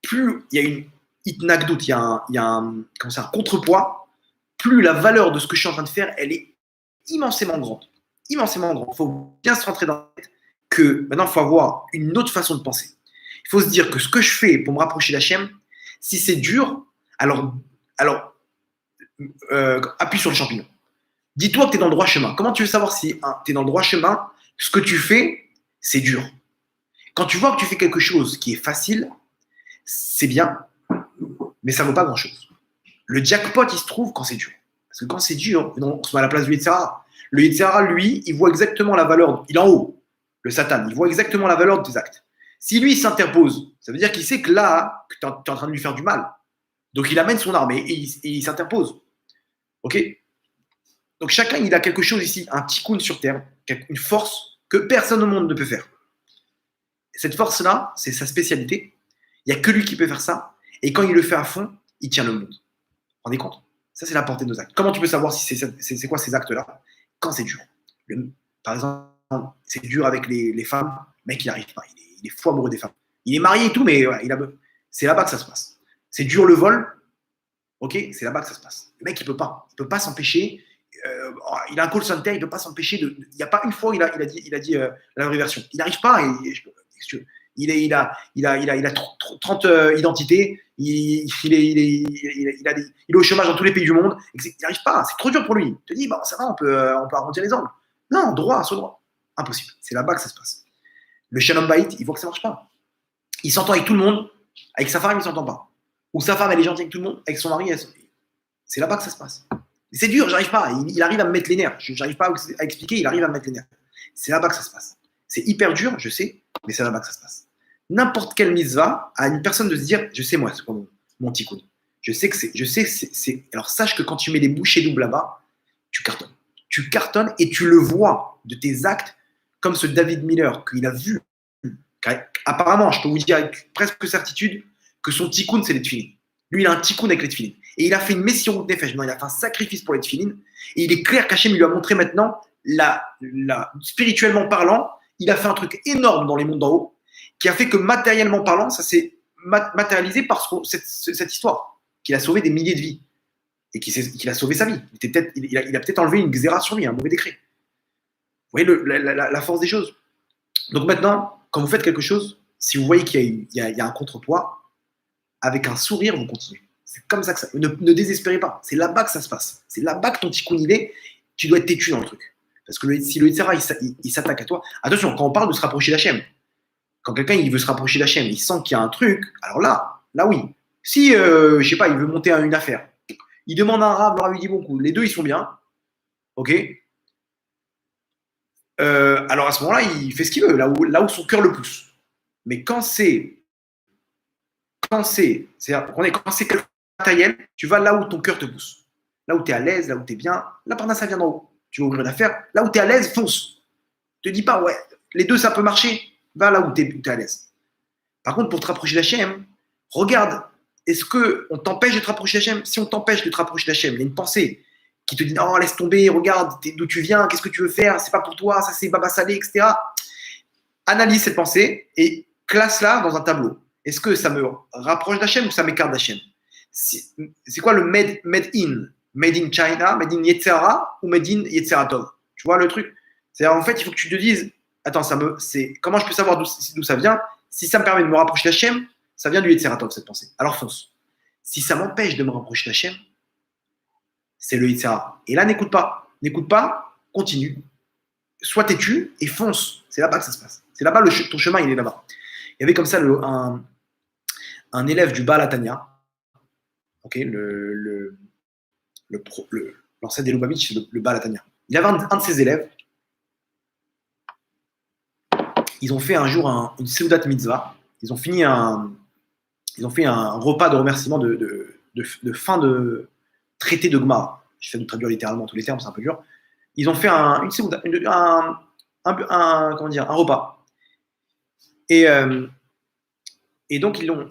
plus il y a une itnagdout, il y a un contrepoids, plus la valeur de ce que je suis en train de faire, elle est immensément grande. Immensément grande. Il faut bien se rentrer dans la tête que maintenant, il faut avoir une autre façon de penser. Il faut se dire que ce que je fais pour me rapprocher d'Hachem, si c'est dur, alors appuie sur le champignon. Dis-toi que tu es dans le droit chemin. Comment tu veux savoir si tu es dans le droit chemin? Ce que tu fais, c'est dur. Quand tu vois que tu fais quelque chose qui est facile, c'est bien, mais ça ne vaut pas grand-chose. Le jackpot, il se trouve quand c'est dur. Parce que quand c'est dur, on se met à la place du Yetzirah. Le Yetzirah, lui, il voit exactement la valeur, il est en haut, le Satan, il voit exactement la valeur de tes actes. Si lui, il s'interpose, ça veut dire qu'il sait que là, que tu es en train de lui faire du mal. Donc, il amène son armée et il s'interpose. OK? Donc, chacun, il a quelque chose ici, un tikkun sur terre, une force que personne au monde ne peut faire. Cette force-là, c'est sa spécialité. Il n'y a que lui qui peut faire ça. Et quand il le fait à fond, il tient le monde. Vous vous rendez compte? Ça, c'est la portée de nos actes. Comment tu peux savoir si c'est quoi ces actes-là? Quand c'est dur. Par exemple, c'est dur avec les femmes. Le mec, il n'arrive pas. Il est fou amoureux des femmes. Il est marié et tout, mais voilà, c'est là-bas que ça se passe. C'est dur le vol. Ok, c'est là-bas que ça se passe. Le mec, il ne peut pas s'empêcher. Il a un call center, il ne peut pas s'empêcher de. Il n'y a pas une fois où il a dit la vraie version. Il n'arrive pas. Il a 30 identités. Il est au chômage dans tous les pays du monde. Il n'arrive pas. C'est trop dur pour lui. Il te dit, bon, ça va, on peut arrondir les angles. Non, droit, ce droit. Impossible. C'est là-bas que ça se passe. Le Shalom Bayit, il voit que ça ne marche pas. Il s'entend avec tout le monde. Avec sa femme, il ne s'entend pas. Ou sa femme, elle est gentille avec tout le monde. Avec son mari, c'est là-bas que ça se passe. C'est dur, j'arrive pas. Il arrive à me mettre les nerfs. Je n'arrive pas à expliquer, il arrive à me mettre les nerfs. C'est là-bas que ça se passe. C'est hyper dur, je sais, mais c'est là-bas que ça se passe. N'importe quelle mitzvah à une personne de se dire, je sais moi, c'est quoi mon tikkun. Je sais que c'est. Alors sache que quand tu mets les bouchées doubles là-bas, tu cartonnes. Tu cartonnes et tu le vois de tes actes, comme ce David Miller, qu'il a vu. Apparemment, je peux vous dire avec presque certitude que son tikkun, c'est les tefillin. Lui, il a un tikkun avec les tefillin. Et il a fait une messirut nefesh. Il a fait un sacrifice pour les tefillin. Et il est clair qu'Hachem lui a montré maintenant, spirituellement parlant, il a fait un truc énorme dans les mondes d'en haut, qui a fait que matériellement parlant, ça s'est matérialisé par cette histoire, qu'il a sauvé des milliers de vies. Et qu'il a sauvé sa vie. Il a peut-être enlevé une xéra sur lui, un mauvais décret. Vous voyez la force des choses. Donc maintenant, quand vous faites quelque chose, si vous voyez qu'il y a un contrepoids, avec un sourire, vous continuez. C'est comme ça que ça. Ne désespérez pas. C'est là-bas que ça se passe. C'est là-bas que ton tikkun il est. Tu dois être têtu dans le truc. Parce que si le Yetzirah, il s'attaque à toi. Attention, quand on parle de se rapprocher d'Hachem, quand quelqu'un il veut se rapprocher d'Hachem, il sent qu'il y a un truc, alors là oui. Si, je sais pas, il veut monter une affaire, il demande à un rave, le rave lui dit bon coup, les deux ils sont bien, ok. Alors à ce moment-là, il fait ce qu'il veut, là où son cœur le pousse. Mais quand c'est matériel, tu vas là où ton cœur te pousse. Là où tu es à l'aise, là où tu es bien, là par là ça vient d'en haut. Tu vas ouvrir une affaire, là où tu es à l'aise, fonce. Ne te dis pas, ouais, les deux ça peut marcher, va là où tu es à l'aise. Par contre, pour te rapprocher d'Hachem, regarde, est-ce qu'on t'empêche de te rapprocher d'Hachem? Si on t'empêche de te rapprocher d'Hachem, il y a une pensée qui te dit, oh, laisse tomber, regarde d'où tu viens, qu'est-ce que tu veux faire, c'est pas pour toi, ça c'est Baba Salé, etc. Analyse cette pensée et classe-la dans un tableau. Est-ce que ça me rapproche d'Hachem ou ça m'écarte d'Hachem? C'est quoi le made in? Made in China, made in Yetzirah ou made in Yetziratov? Tu vois le truc? C'est-à-dire, en fait, il faut que tu te dises, attends, comment je peux savoir d'où ça vient? Si ça me permet de me rapprocher d'Hachem, ça vient du Yetziratov, cette pensée. Alors fonce. Si ça m'empêche de me rapprocher d'Hachem, c'est le Yetzirah. Et là, n'écoute pas, continue. Sois têtu et fonce. C'est là-bas que ça se passe. C'est là-bas, ton chemin, il est là-bas. Il y avait comme ça un élève du Baal Hatanya, okay, l'ancêtre des Lubavitch, c'est le Baal Hatanya. Il avait un de ses élèves. Ils ont fait un jour une Seudat Mitzvah. Ils ont fait un repas de remerciement de fin de traité de Gemara. J'essaie de traduire littéralement tous les termes, c'est un peu dur. Ils ont fait une Seudat, un repas. Et donc le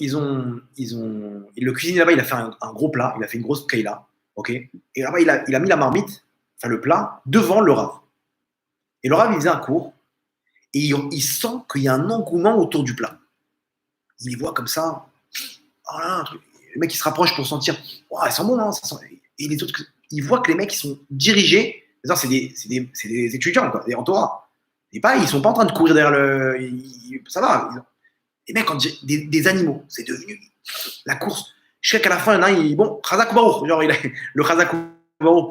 cuisinier là-bas, il a fait un gros plat, il a fait une grosse keila, ok. Et là-bas, il a mis la marmite, enfin le plat, devant le rav. Et le rav, il faisait un cours, et il sent qu'il y a un engouement autour du plat. Il les voit comme ça, oh là, un truc. Le mec il se rapproche pour sentir, oh, ça sent bon, hein, ça sent. Et les autres, il voit que les mecs ils sont dirigés, c'est des étudiants, quoi, des entourages. Et pas, ils sont pas en train de courir derrière ça va. Les mecs, des animaux, c'est devenu la course. Je sais qu'à la fin, il y en a un, bon, Chazak Baruch, genre le Chazak Baruch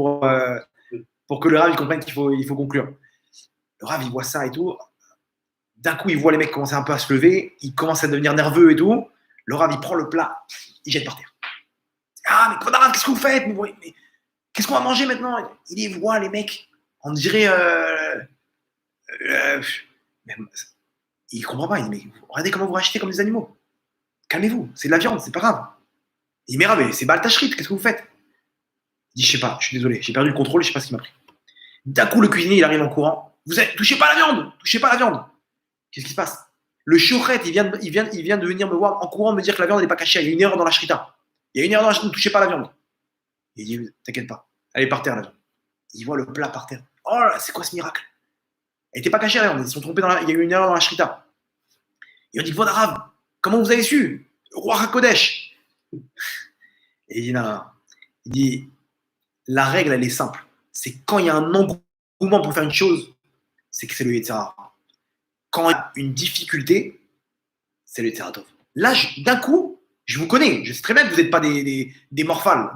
pour que le Rav il comprenne qu'il faut conclure. Le Rav il voit ça et tout. D'un coup, il voit les mecs commencer un peu à se lever, il commence à devenir nerveux et tout. Le Rav, il prend le plat, il jette par terre. Ah, mais Kvodarav, qu'est-ce que vous faites? Mais qu'est-ce qu'on va manger maintenant? Il les voit, les mecs. On dirait. Euh, mais, il ne comprend pas. Il dit, mais regardez comment vous rachetez comme des animaux. Calmez-vous, c'est de la viande, c'est pas grave. Il dit, mais Rav, c'est Baal Tashrit, qu'est-ce que vous faites? Il dit, je sais pas, je suis désolé, j'ai perdu le contrôle, je sais pas ce qui m'a pris. D'un coup, le cuisinier, il arrive en courant. Vous êtes, touchez pas à la viande, touchez pas à la viande. Qu'est-ce qui se passe? Le shochet, il vient de venir me voir en courant me dire que la viande n'est pas cachée. Il y a une erreur dans la shrita. Il y a une erreur dans la shrita, ne touchez pas à la viande. Il dit, t'inquiète pas, elle est par terre la viande. Il voit le plat par terre. Oh là, c'est quoi ce miracle? Elle n'était pas cachée la viande, ils se sont trompés il y a eu une erreur dans la shrita. Il lui dit, Vodarav, comment vous avez su? Roi Hakodesh. Et il dit, non. Il dit, la règle, elle est simple. C'est quand il y a un engouement pour faire une chose, c'est que c'est le Yetzirah. Quand il y a une difficulté, c'est le Yetzirah Tov. Là, d'un coup, je vous connais. Je sais très bien que vous n'êtes pas des morphales.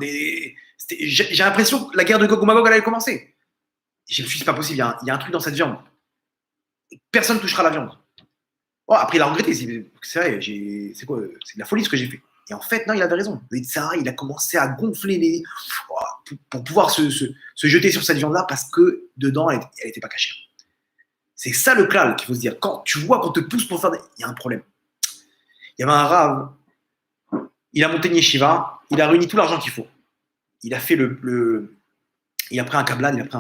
J'ai l'impression que la guerre de Gog et Magog, elle allait commencer. Je me suis dit, c'est pas possible. Il y a un truc dans cette viande. Personne ne touchera la viande. Oh, après, il a regretté. C'est vrai, c'est quoi? C'est de la folie ce que j'ai fait. Et en fait, non, il avait raison. Le Yetzirah, il a commencé à gonfler pour pouvoir se jeter sur cette viande-là parce que dedans, elle n'était pas cachée. C'est ça le klal qu'il faut se dire. Quand tu vois qu'on te pousse pour faire il y a un problème. Il y avait un Rav, il a monté une yeshiva, il a réuni tout l'argent qu'il faut. Il a fait il a pris un câblade, il a pris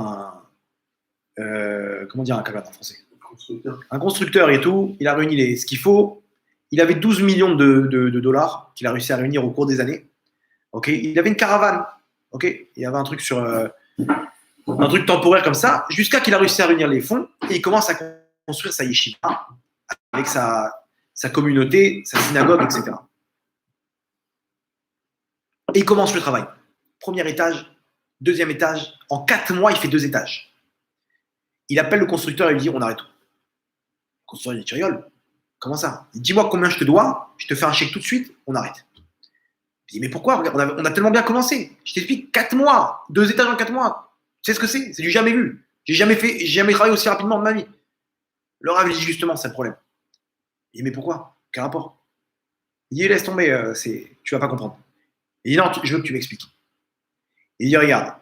comment dire un câblade en français? Un constructeur et tout. Il a réuni ce qu'il faut. Il avait 12 millions de dollars qu'il a réussi à réunir au cours des années. Okay, il avait une caravane. Okay, il y avait un truc un truc temporaire comme ça, jusqu'à qu'il a réussi à réunir les fonds et il commence à construire sa yeshiva avec sa communauté, sa synagogue, etc. Et il commence le travail. Premier étage, deuxième étage. En 4 mois, il fait 2 étages. Il appelle le constructeur et lui dit, on arrête tout. Le constructeur, il dit, tu rigoles? Comment ça? Il dit, dis-moi combien je te dois, je te fais un chèque tout de suite, on arrête. Il dit, mais pourquoi? On a tellement bien commencé. Je t'explique, 4 mois, 2 étages en 4 mois. Tu sais ce que c'est? C'est du jamais vu. J'ai jamais travaillé aussi rapidement de ma vie. Le Rav dit justement, c'est le problème. Il dit, mais pourquoi? Quel rapport? Il dit, laisse tomber, tu vas pas comprendre. Il dit, non, je veux que tu m'expliques. Il dit, regarde,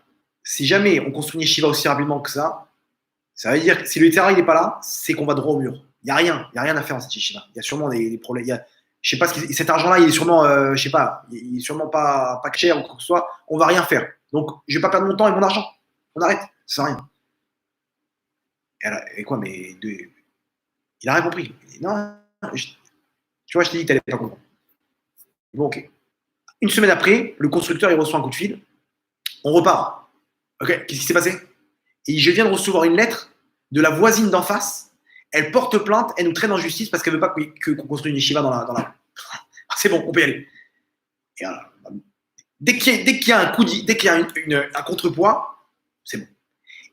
si jamais on construit une yeshiva aussi rapidement que ça veut dire que si le terrain n'est pas là, c'est qu'on va droit au mur. Il n'y a rien à faire dans cette yeshiva. Il y a sûrement des problèmes. Je sais pas, cet argent-là, il est sûrement, je sais pas, il est sûrement pas cher ou quoi que ce soit. On va rien faire. Donc, je vais pas perdre mon temps et mon argent. On arrête, ça sert à rien. Et quoi, mais il a rien compris. Il dit, non, tu vois, je t'ai dit que tu n'allais pas comprendre. Bon, ok. Une semaine après, le constructeur, il reçoit un coup de fil. On repart. Ok, qu'est-ce qui s'est passé? Et je viens de recevoir une lettre de la voisine d'en face. Elle porte plainte, elle nous traîne en justice parce qu'elle ne veut pas qu'on construise une yeshiva dans la. C'est bon, on peut y aller. Et alors, dès qu'il y a un coup, dès qu'il y a un contrepoids, c'est bon.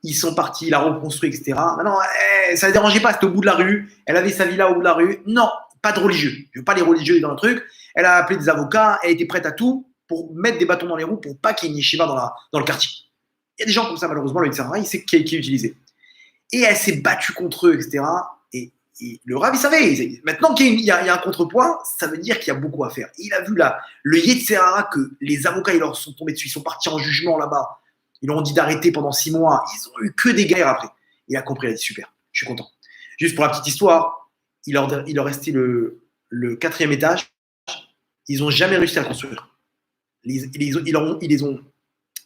Ils sont partis, il a reconstruit, etc. Maintenant, ça ne la dérangeait pas, c'était au bout de la rue. Elle avait sa villa au bout de la rue. Non, pas de religieux. Je ne veux pas les religieux dans le truc. Elle a appelé des avocats, elle était prête à tout pour mettre des bâtons dans les roues pour pas qu'il y ait une yeshiva dans le quartier. Il y a des gens comme ça, malheureusement, le Yetzirah, il sait qui est utilisé. Et elle s'est battue contre eux, etc. Et le Rav, il savait. Maintenant qu'il y a un contrepoids, ça veut dire qu'il y a beaucoup à faire. Il a vu le Yetzirah que les avocats, ils leur sont tombés dessus. Ils sont partis en jugement là-bas. Ils leur ont dit d'arrêter pendant 6 mois. Ils ont eu que des guerres après. Il a compris, il a dit super, je suis content. Juste pour la petite histoire, il leur restait le 4e étage. Ils n'ont jamais réussi à le construire. Ils les ont,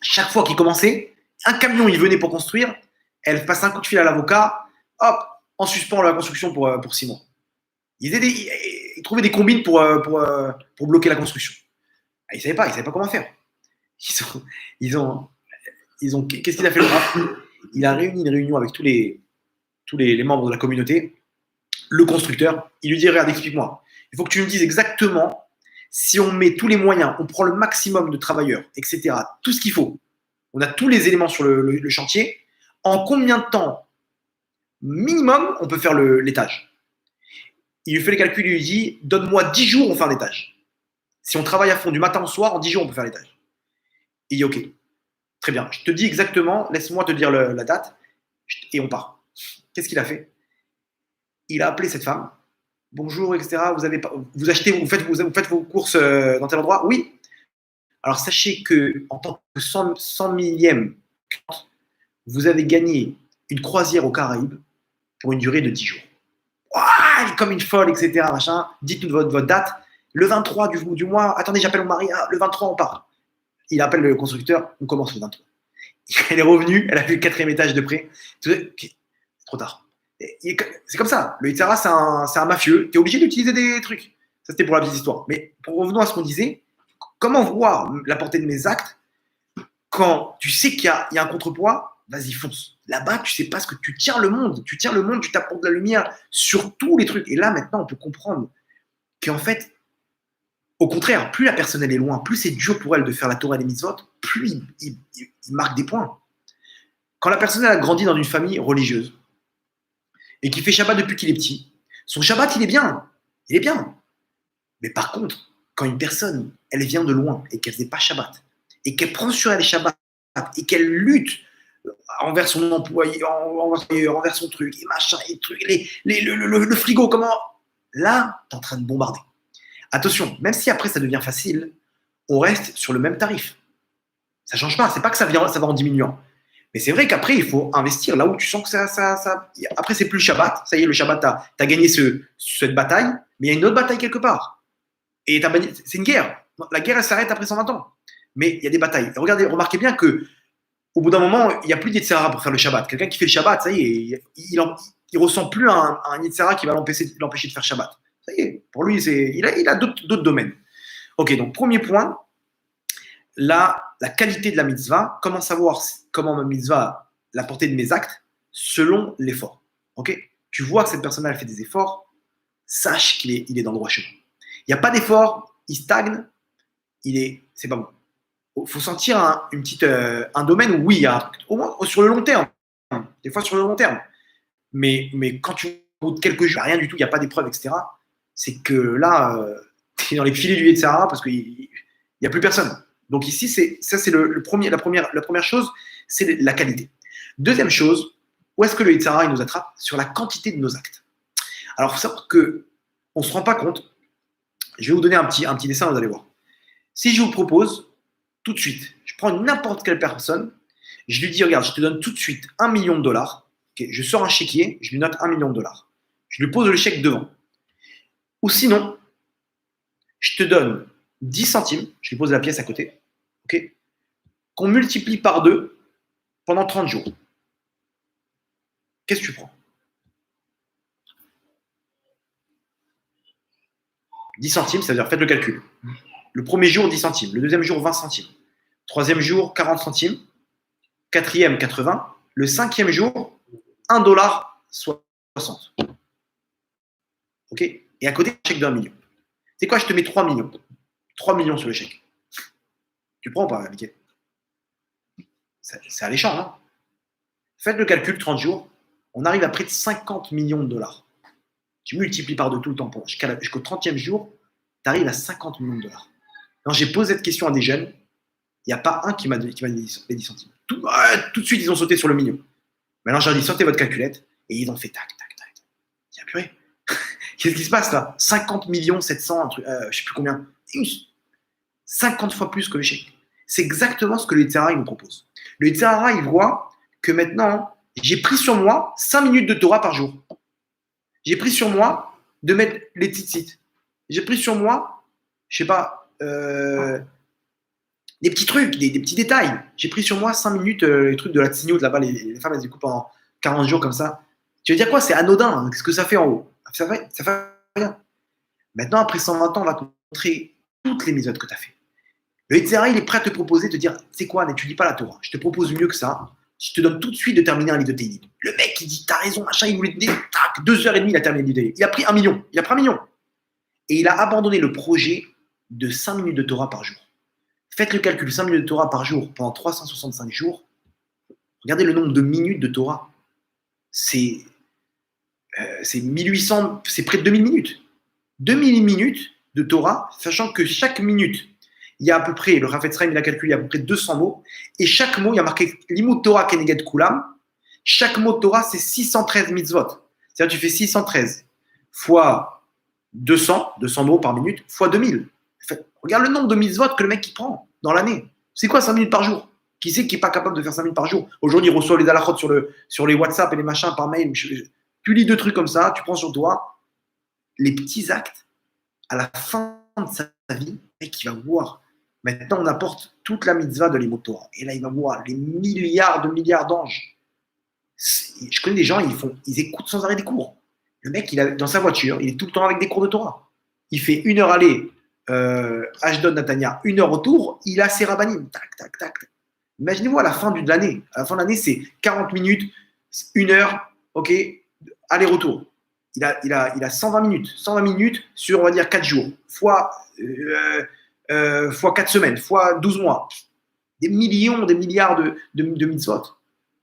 chaque fois qu'ils commençaient, un camion, il venait pour construire, elle passe un coup de fil à l'avocat, hop, en suspend la construction pour 6 mois. Ils trouvaient des combines pour bloquer la construction. Ils ne savaient pas comment faire. Qu'est-ce qu'il a fait le Rav? Il a réuni une réunion avec tous les membres de la communauté, le constructeur, il lui dit, regarde, explique-moi. Il faut que tu me dises exactement si on met tous les moyens, on prend le maximum de travailleurs, etc., tout ce qu'il faut, on a tous les éléments sur le chantier, en combien de temps minimum on peut faire l'étage? Il lui fait les calculs, il lui dit, donne-moi 10 jours, on fait un étage. Si on travaille à fond du matin au soir, en 10 jours, on peut faire l'étage. Il dit, ok, très bien, je te dis exactement, laisse-moi te dire la date, et on part. Qu'est-ce qu'il a fait? Il a appelé cette femme, bonjour, etc. Vous achetez, vous faites vos courses dans tel endroit? Oui. Alors sachez que en tant que 100 millième, vous avez gagné une croisière aux Caraïbes pour une durée de 10 jours. Ouah, comme une folle, etc. Machin. Dites-nous votre date. Le 23 du mois, attendez, j'appelle mon mari. Ah, le 23, on part. Il appelle le constructeur, on commence le 23. Elle est revenue, elle a vu le 4e étage de près. C'est trop tard. C'est comme ça. Le Itzara, c'est un mafieux. Tu es obligé d'utiliser des trucs. Ça, c'était pour la petite histoire. Mais revenons à ce qu'on disait. Comment voir la portée de mes actes quand tu sais qu'il y a un contrepoids? Vas-y, fonce. Là-bas, tu sais pas ce que tu tiens le monde. Tu tiens le monde, tu t'apportes de la lumière sur tous les trucs. Et là, maintenant, on peut comprendre qu'en fait, au contraire, plus la personne elle est loin, plus c'est dur pour elle de faire la Torah et les mitzvot, plus il marque des points. Quand la personne elle a grandi dans une famille religieuse et qui fait Shabbat depuis qu'il est petit, son Shabbat il est bien. Il est bien. Mais par contre, quand une personne elle vient de loin et qu'elle ne faisait pas Shabbat et qu'elle prend sur elle les Shabbat et qu'elle lutte envers son employé, envers son truc, et machin, et truc, le frigo, comment? Là, tu es en train de bombarder. Attention, même si après ça devient facile, on reste sur le même tarif. Ça ne change pas, c'est pas que ça va en diminuant. Mais c'est vrai qu'après, il faut investir là où tu sens que ça. Après, c'est plus le Shabbat. Ça y est, le Shabbat, tu as gagné cette bataille, mais il y a une autre bataille quelque part. Et c'est une guerre. La guerre, elle s'arrête après 120 ans. Mais il y a des batailles. Et regardez, remarquez bien que au bout d'un moment, il n'y a plus d'Yetzirah pour faire le Shabbat. Quelqu'un qui fait le Shabbat, ça y est, il ne ressent plus un Yetzirah qui va l'empêcher de faire Shabbat. Ça y est, pour lui, il a d'autres domaines. Ok, donc premier point, la qualité de la mitzvah. Comment savoir comment ma mitzvah, la portée de mes actes, selon l'effort. Ok, tu vois que cette personne-là, elle fait des efforts, sache qu'il est dans le droit chemin. Il n'y a pas d'effort, il stagne, c'est pas bon. Il faut sentir un domaine où oui, il y a un truc, au moins sur le long terme. Des fois sur le long terme. Mais quand tu routes quelques jours, rien du tout, il n'y a pas d'épreuve, etc., c'est que là, tu es dans les filets du Yetzirah parce qu'il n'y a plus personne. Donc ici, c'est la première chose, c'est la qualité. Deuxième chose, où est-ce que le Yetzirah il nous attrape? Sur la quantité de nos actes. Alors, il faut savoir qu'on ne se rend pas compte. Je vais vous donner un petit dessin, vous allez voir. Si je vous propose, tout de suite, je prends n'importe quelle personne, je lui dis, regarde, je te donne tout de suite $1 million. Okay, je sors un chéquier, je lui note $1 million. Je lui pose le chèque devant. Ou sinon, je te donne 10 centimes, je lui pose la pièce à côté, okay, qu'on multiplie par 2 pendant 30 jours. Qu'est-ce que tu prends? 10 centimes, ça veut dire, faites le calcul. Le premier jour, 10 centimes. Le deuxième jour, 20 centimes. Troisième jour, 40 centimes. Quatrième, 80. Le cinquième jour, $1,60. OK? Et à côté, un chèque d'1 million. C'est quoi? Je te mets 3 millions. 3 millions sur le chèque. Tu prends ou pas, Mickey? C'est alléchant, non? Faites le calcul, 30 jours. On arrive à près de $50 millions. Tu multiplies par 2 tout le temps. Jusqu'au 30e jour, tu arrives à $50 millions. Quand j'ai posé cette question à des jeunes, il n'y a pas un qui m'a dit les 10 centimes. Tout de suite, ils ont sauté sur le million. Maintenant, je leur dis, sortez votre calculette. Et ils ont fait tac, tac, tac. Il y a purée. Qu'est-ce qui se passe là? 50 millions 700, un truc, je ne sais plus combien. 50 fois plus que le chèque. C'est exactement ce que le Yetzirah nous propose. Le Yetzirah, il voit que maintenant, j'ai pris sur moi 5 minutes de Torah par jour. J'ai pris sur moi de mettre les tzitzit. J'ai pris sur moi, je ne sais pas, des petits trucs, des petits détails. J'ai pris sur moi 5 minutes, les trucs de la tsniout, là-bas, les femmes, elles découpent en 40 jours comme ça. Tu veux dire quoi? C'est anodin. Qu'est-ce que ça fait en haut? Ça fait rien. Maintenant, après 120 ans, on va te montrer toutes les méthodes que tu as fait. Le Yetzirah, il est prêt à te proposer, de dire, c'est quoi, n'étudie pas la Torah. Je te propose mieux que ça. Je te donne tout de suite de terminer un livre de Tehillim. Le mec, il dit, t'as raison, machin, il voulait te dire, tac, 2h30, il a terminé le livre de Tehillim. Il a pris 1 million. Il a pris 1 million. Et il a abandonné le projet de 5 minutes de Torah par jour. Faites le calcul, 5 minutes de Torah par jour pendant 365 jours. Regardez le nombre de minutes de Torah. C'est 1800, c'est près de 2000 minutes. 2000 minutes de Torah, sachant que chaque minute, il y a à peu près, le Rafetz Chaim, il a calculé, il y a à peu près 200 mots. Et chaque mot, il y a marqué Limud Torah Keneged Kulam. Chaque mot de Torah, c'est 613 mitzvot. C'est-à-dire, tu fais 613 fois 200 mots par minute, fois 2000. Regarde le nombre de mitzvot que le mec il prend dans l'année. C'est quoi 5 minutes par jour? Qui c'est qui n'est pas capable de faire 5 minutes par jour? Aujourd'hui, il reçoit les halachot sur les WhatsApp et les machins par mail. Tu lis 2 trucs comme ça, tu prends sur toi. Les petits actes, à la fin de sa vie, le mec, il va voir. Maintenant, on apporte toute la mitzvah de l'Imotora. Et là, il va voir les milliards d'anges. Je connais des gens, ils écoutent sans arrêt des cours. Le mec, dans sa voiture, il est tout le temps avec des cours de Torah. Il fait 1 heure aller, Ashdod, Natania, 1 heure retour, il a ses rabbanim. Tac, tac, tac. Imaginez-vous à la fin de l'année. À la fin de l'année, c'est 40 minutes, 1 heure, ok, aller-retour. Il a 120 minutes. 120 minutes sur, on va dire, 4 jours, fois 4 semaines, fois 12 mois. Des millions, des milliards de mitzvot.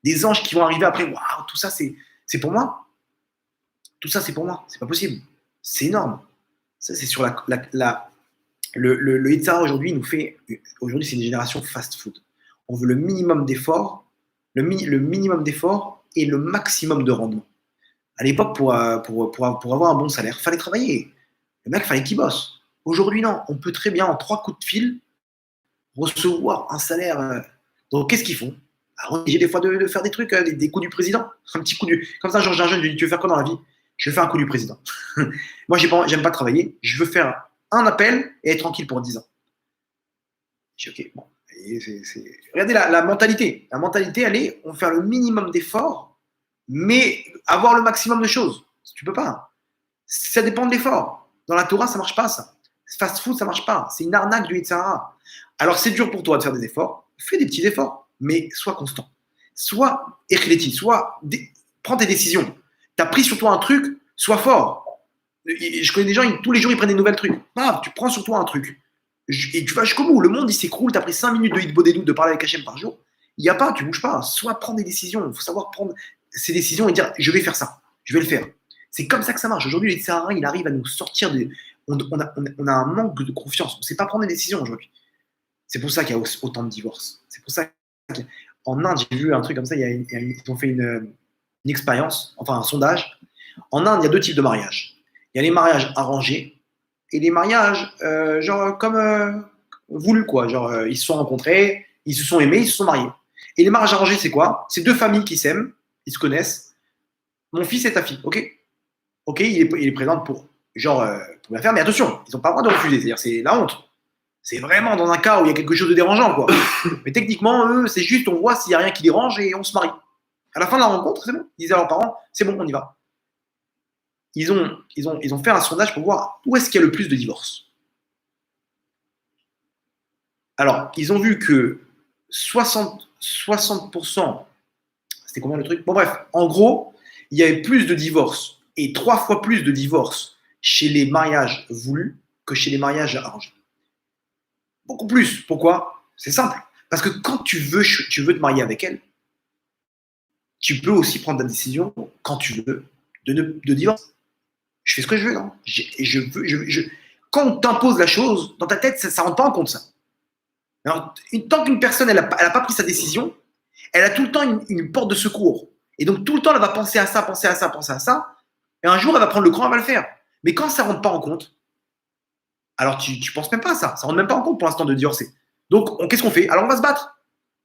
Des anges qui vont arriver après. Waouh, tout ça, c'est pour moi. Tout ça, c'est pour moi. C'est pas possible. C'est énorme. Ça, c'est sur le Yitzhara aujourd'hui, nous fait. Aujourd'hui, c'est une génération fast-food. On veut le minimum d'efforts, le minimum d'efforts et le maximum de rendement. À l'époque, pour avoir un bon salaire, il fallait travailler. Le mec, il fallait qu'il bosse. Aujourd'hui, non. On peut très bien, en 3 coups de fil, recevoir un salaire. Donc, qu'est-ce qu'ils font? J'ai des fois de faire des trucs, des coups du président. Un petit coup du. Comme ça, Georges Jeune, je lui dis, tu veux faire quoi dans la vie? Je vais faire un coup du président. Moi, j'aime pas travailler. Je veux faire un appel et être tranquille pour 10 ans. Je dis, ok, bon. Regardez la mentalité. La mentalité, elle est, on fait faire le minimum d'efforts, mais avoir le maximum de choses. Tu peux pas. Ça dépend de l'effort. Dans la Torah, ça marche pas, ça. Fast food, ça marche pas. C'est une arnaque du Yitzhara. Alors, c'est dur pour toi de faire des efforts. Fais des petits efforts, mais sois constant. Sois écléti, prends tes décisions. Tu as pris sur toi un truc, sois fort. Je connais des gens, tous les jours, ils prennent des nouvelles trucs. Ah, tu prends sur toi un truc. Et tu vas jusqu'au bout. Le monde, il s'écroule. Tu as pris 5 minutes de hitbodedou, de parler avec Hachem par jour. Il n'y a pas, tu bouges pas. Soit prends des décisions. Il faut savoir prendre ces décisions et dire, je vais faire ça. Je vais le faire. C'est comme ça que ça marche. Aujourd'hui, les Tsahara, il arrive à nous sortir de. On a un manque de confiance. On ne sait pas prendre des décisions aujourd'hui. C'est pour ça qu'il y a autant de divorces. C'est pour ça qu'en Inde, j'ai vu un truc comme ça. Ils ont fait une expérience, enfin un sondage. En Inde, il y a 2 types de mariages. Il y a les mariages arrangés et les mariages, genre, comme voulus, quoi. Genre, ils se sont rencontrés, ils se sont aimés, ils se sont mariés. Et les mariages arrangés, c'est quoi? C'est 2 familles qui s'aiment, ils se connaissent. Mon fils et ta fille, ok? Ok, il est présent pour bien faire, mais attention, ils n'ont pas le droit de refuser. C'est-à-dire, c'est la honte. C'est vraiment dans un cas où il y a quelque chose de dérangeant, quoi. Mais techniquement, eux, c'est juste, on voit s'il n'y a rien qui dérange et on se marie. À la fin de la rencontre, c'est bon. Ils disaient à leurs parents, c'est bon, on y va. Ils ont fait un sondage pour voir où est-ce qu'il y a le plus de divorces. Alors, ils ont vu que 60%, c'était combien le truc? Bon, bref, en gros, il y avait plus de divorces et 3 fois plus de divorces chez les mariages voulus que chez les mariages arrangés. Beaucoup plus. Pourquoi? C'est simple. Parce que quand tu veux te marier avec elle, tu peux aussi prendre la décision, quand tu veux, de divorcer. Je fais ce que je veux, non? Quand on t'impose la chose, dans ta tête, ça ne rentre pas en compte, ça. Alors, tant qu'une personne, elle n'a pas pris sa décision, elle a tout le temps une porte de secours. Et donc, tout le temps, elle va penser à ça, penser à ça, penser à ça. Et un jour, elle va prendre le cran, elle va le faire. Mais quand ça ne rentre pas en compte, alors tu ne penses même pas à ça. Ça ne rentre même pas en compte pour l'instant de divorcer. Donc, qu'est-ce qu'on fait? Alors, on va se battre.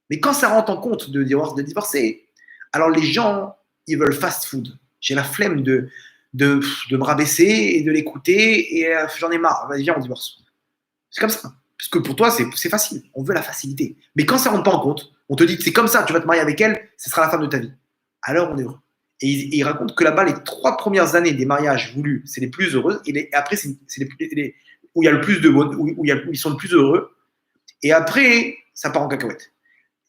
Mais quand ça rentre en compte de divorcer, alors les gens, ils veulent fast food. J'ai la flemme de me rabaisser et de l'écouter et j'en ai marre. Vas-y, viens, on divorce. C'est comme ça. Parce que pour toi, c'est facile. On veut la facilité. Mais quand ça ne rentre pas en compte, on te dit que c'est comme ça, tu vas te marier avec elle, ce sera la femme de ta vie. Alors, on est heureux. Et il raconte que là-bas, les 3 premières années des mariages voulus, c'est les plus heureux. Et après, c'est où il y a le plus de où ils sont le plus heureux. Et après, ça part en cacahuète.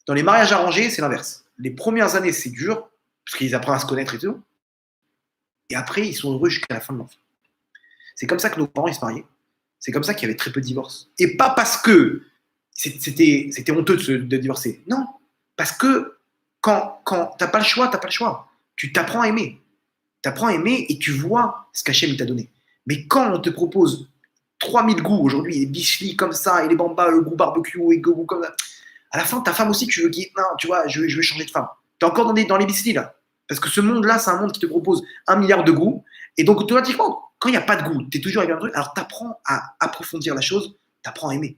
Dans les mariages arrangés, c'est l'inverse. Les premières années, c'est dur, parce qu'ils apprennent à se connaître et tout. Et après, ils sont heureux jusqu'à la fin de l'enfant. C'est comme ça que nos parents, ils se mariaient. C'est comme ça qu'il y avait très peu de divorces. Et pas parce que c'était honteux de divorcer. Non, parce que quand tu n'as pas le choix, tu n'as pas le choix. Tu t'apprends à aimer. Tu apprends à aimer et tu vois ce qu'Hachem t'a donné. Mais quand on te propose 3000 goûts aujourd'hui, les bichlis comme ça, et les bambas, le goût barbecue, et le goût comme ça, à la fin, ta femme aussi, tu veux qu'il. Non, tu vois, je veux changer de femme. Tu es encore dans les bichlis là. Parce que ce monde-là, c'est un monde qui te propose 1 milliard de goûts. Et donc, automatiquement, Quand il n'y a pas de goût, tu es toujours avec un truc, alors tu apprends à approfondir la chose, tu apprends à aimer.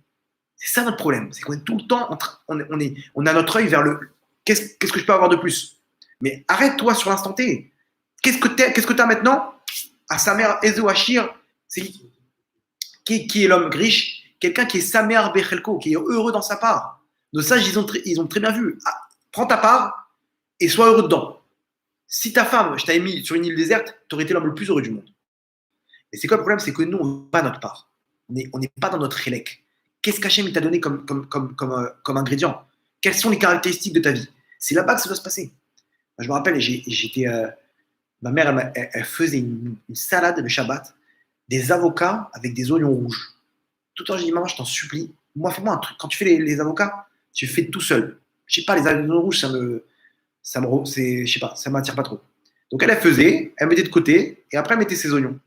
C'est ça notre problème. C'est qu'on est tout le temps, on a notre œil vers le qu'est-ce que je peux avoir de plus. Mais arrête-toi sur l'instant T. Qu'est-ce que tu as maintenant? À sa mère, Ezo Hachir, c'est qui est l'homme riche? Quelqu'un qui est Samer Bechelko, qui est heureux dans sa part. Nos sages, ils ont très bien vu. Ah, prends ta part et sois heureux dedans. Si ta femme, je t'avais mis sur une île déserte, tu aurais été l'homme le plus heureux du monde. Et c'est quoi le problème? C'est que nous, on n'a pas notre part. On n'est pas dans notre rélec. Qu'est-ce qu'Hachem t'a donné comme ingrédient? Quelles sont les caractéristiques de ta vie? C'est là-bas que ça doit se passer. Je me rappelle, ma mère, elle faisait une salade le Shabbat, des avocats avec des oignons rouges. Tout le temps, je dis, maman, je t'en supplie, moi, fais-moi un truc. Quand tu fais les avocats, tu fais tout seul. Je sais pas, les oignons rouges, je sais pas, ça m'attire pas trop. Donc, elle faisait, elle mettait de côté, et après, elle mettait ses oignons.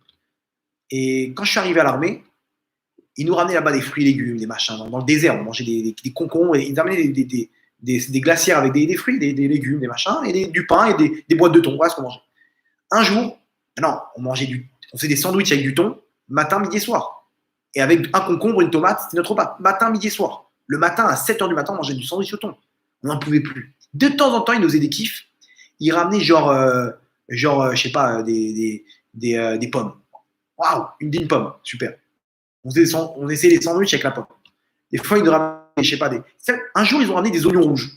Et quand je suis arrivé à l'armée, ils nous ramenaient là-bas des fruits et légumes, des machins. Dans le désert, on mangeait des concombres, et ils nous ramenaient des glacières avec des fruits, des légumes, des machins, et du pain et des boîtes de thon. Voilà ce qu'on mangeait. Un jour, non, on faisait des sandwichs avec du thon, matin, midi et soir. Et avec un concombre, une tomate, c'était notre repas. Matin, midi et soir. Le matin, à 7h du matin, on mangeait du sandwich au thon. On n'en pouvait plus. De temps en temps, ils nous faisaient des kiffs. Ils ramenaient je sais pas, des pommes. Waouh, une pomme, super. On essayait les sandwichs avec la pomme. Des fois, ils nous ramenaient, je sais pas, un jour, ils ont ramené des oignons rouges.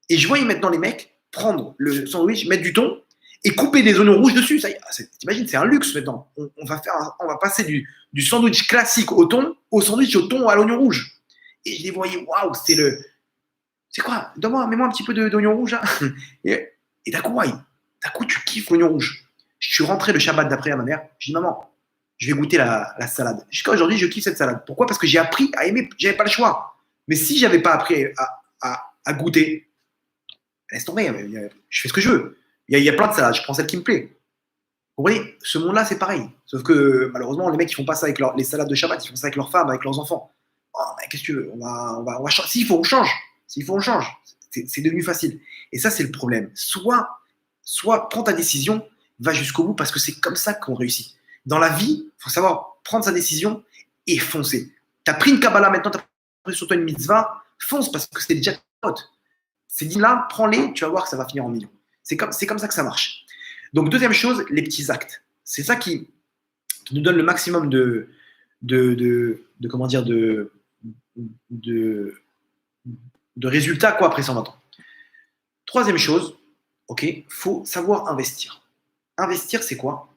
Et je voyais maintenant les mecs prendre le sandwich, mettre du thon et couper des oignons rouges dessus. T'imagines, c'est un luxe maintenant. On va passer du sandwich classique au thon au sandwich au thon à l'oignon rouge. Et je les voyais, waouh, c'est quoi? Mets-moi un petit peu d'oignon rouge. Hein. Et d'un coup, tu kiffes l'oignon rouge. Je suis rentré le Shabbat d'après à ma mère. Je dis, maman, je vais goûter la salade. Jusqu'à aujourd'hui, je kiffe cette salade. Pourquoi? Parce que j'ai appris à aimer. J'avais pas le choix. Mais si j'avais pas appris à goûter, laisse tomber. Je fais ce que je veux. Il y a plein de salades. Je prends celle qui me plaît. Vous voyez, ce monde-là, c'est pareil. Sauf que malheureusement, les mecs, ils font pas ça avec les salades de Shabbat. Ils font ça avec leurs femmes, avec leurs enfants. Oh, mais qu'est-ce que tu veux? On va changer. S'il faut, on change. S'il faut, on change. C'est devenu facile. Et ça, c'est le problème. Soit prends ta décision, va jusqu'au bout, parce que c'est comme ça qu'on réussit. Dans la vie, il faut savoir prendre sa décision et foncer. Tu as pris une Kabbalah, maintenant tu as pris sur toi une mitzvah, fonce, parce que c'est déjà pote. Ces dîmes-là, prends-les, tu vas voir que ça va finir en millions. C'est comme ça que ça marche. Donc, deuxième chose, les petits actes. C'est ça qui nous donne le maximum de résultats après 120 ans. Troisième chose, faut savoir investir. Investir, c'est quoi?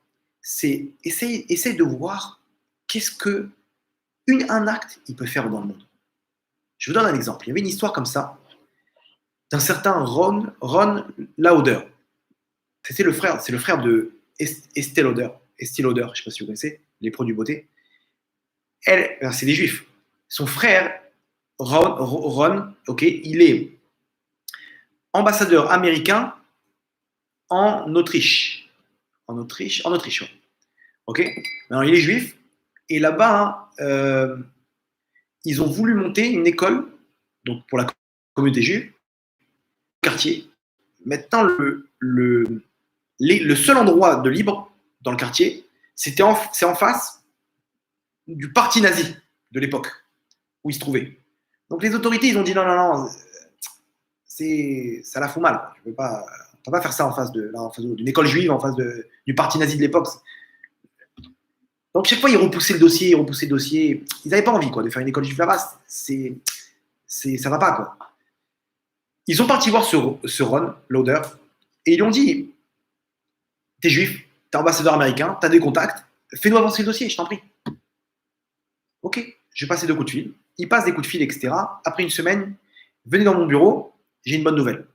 C'est essayer de voir qu'est-ce que un acte il peut faire dans le monde. Je vous donne un exemple. Il y avait une histoire comme ça d'un certain Ron Lauder. C'est le frère de Estée Lauder. Estée Lauder, je ne sais pas si vous connaissez, les produits beauté. C'est des juifs. Son frère, Ron, il est ambassadeur américain en Autriche. En Autriche, ouais. Alors, il est juif. Et là-bas, ils ont voulu monter une école donc pour la communauté juive, quartier. Maintenant, le seul endroit de libre dans le quartier, c'est en face du parti nazi de l'époque où il se trouvait. Donc les autorités, ils ont dit non, ça la fout mal. On ne peut pas faire ça en face d'une école juive, en face du parti nazi de l'époque. Donc chaque fois, ils repoussaient le dossier. Ils n'avaient pas envie de faire une école juive là-bas. Ça ne va pas, quoi. Ils sont partis voir ce Ron Lauder et ils lui ont dit, t'es juif, t'es ambassadeur américain, t'as des contacts, fais-nous avancer le dossier, je t'en prie. Ok, je vais passer 2 coups de fil. Il passe des coups de fil, etc. Après une semaine, venez dans mon bureau, j'ai une bonne nouvelle.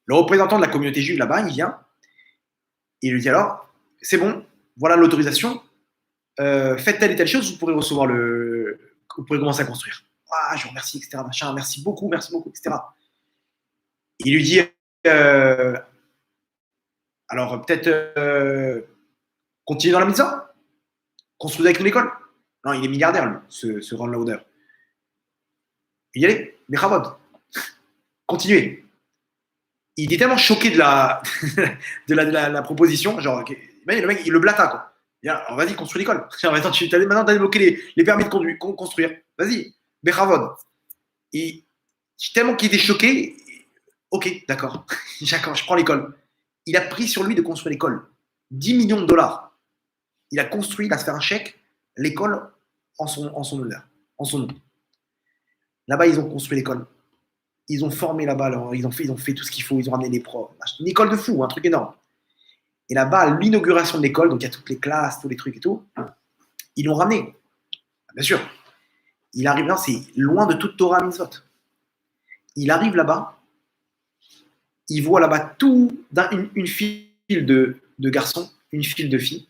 Le représentant de la communauté juive là-bas, il vient, et il lui dit alors, c'est bon, voilà l'autorisation, faites telle et telle chose, vous pourrez commencer à construire. Ah, je vous remercie, etc. Machin, merci beaucoup, etc. Il lui dit alors peut-être continuer dans la mitzvah, construire avec nous l'école. Non, il est milliardaire, lui, ce Ron Lauder. Il y allait, mais Chavod, continuez. Il est tellement choqué de la proposition, genre, le mec, il le blata, quoi. Bien, alors vas-y, construis l'école. Maintenant, tu as débloqué les permis de construire. Vas-y, Bechavod. Et tellement qu'il était choqué, ok, d'accord, d'accord, je prends l'école. Il a pris sur lui de construire l'école. 10 millions de dollars. Il a construit, il a fait un chèque, l'école en son honneur, en son nom. Là-bas, ils ont construit l'école. Ils ont formé là-bas, alors, ils ont fait tout ce qu'il faut, ils ont ramené des profs. Une école de fou, un truc énorme. Et là-bas, à l'inauguration de l'école, donc il y a toutes les classes, tous les trucs et tout, ils l'ont ramené. Bien sûr. Il arrive là, c'est loin de toute Torah Mitzvot. Il arrive là-bas, il voit là-bas une file de garçons, une file de filles.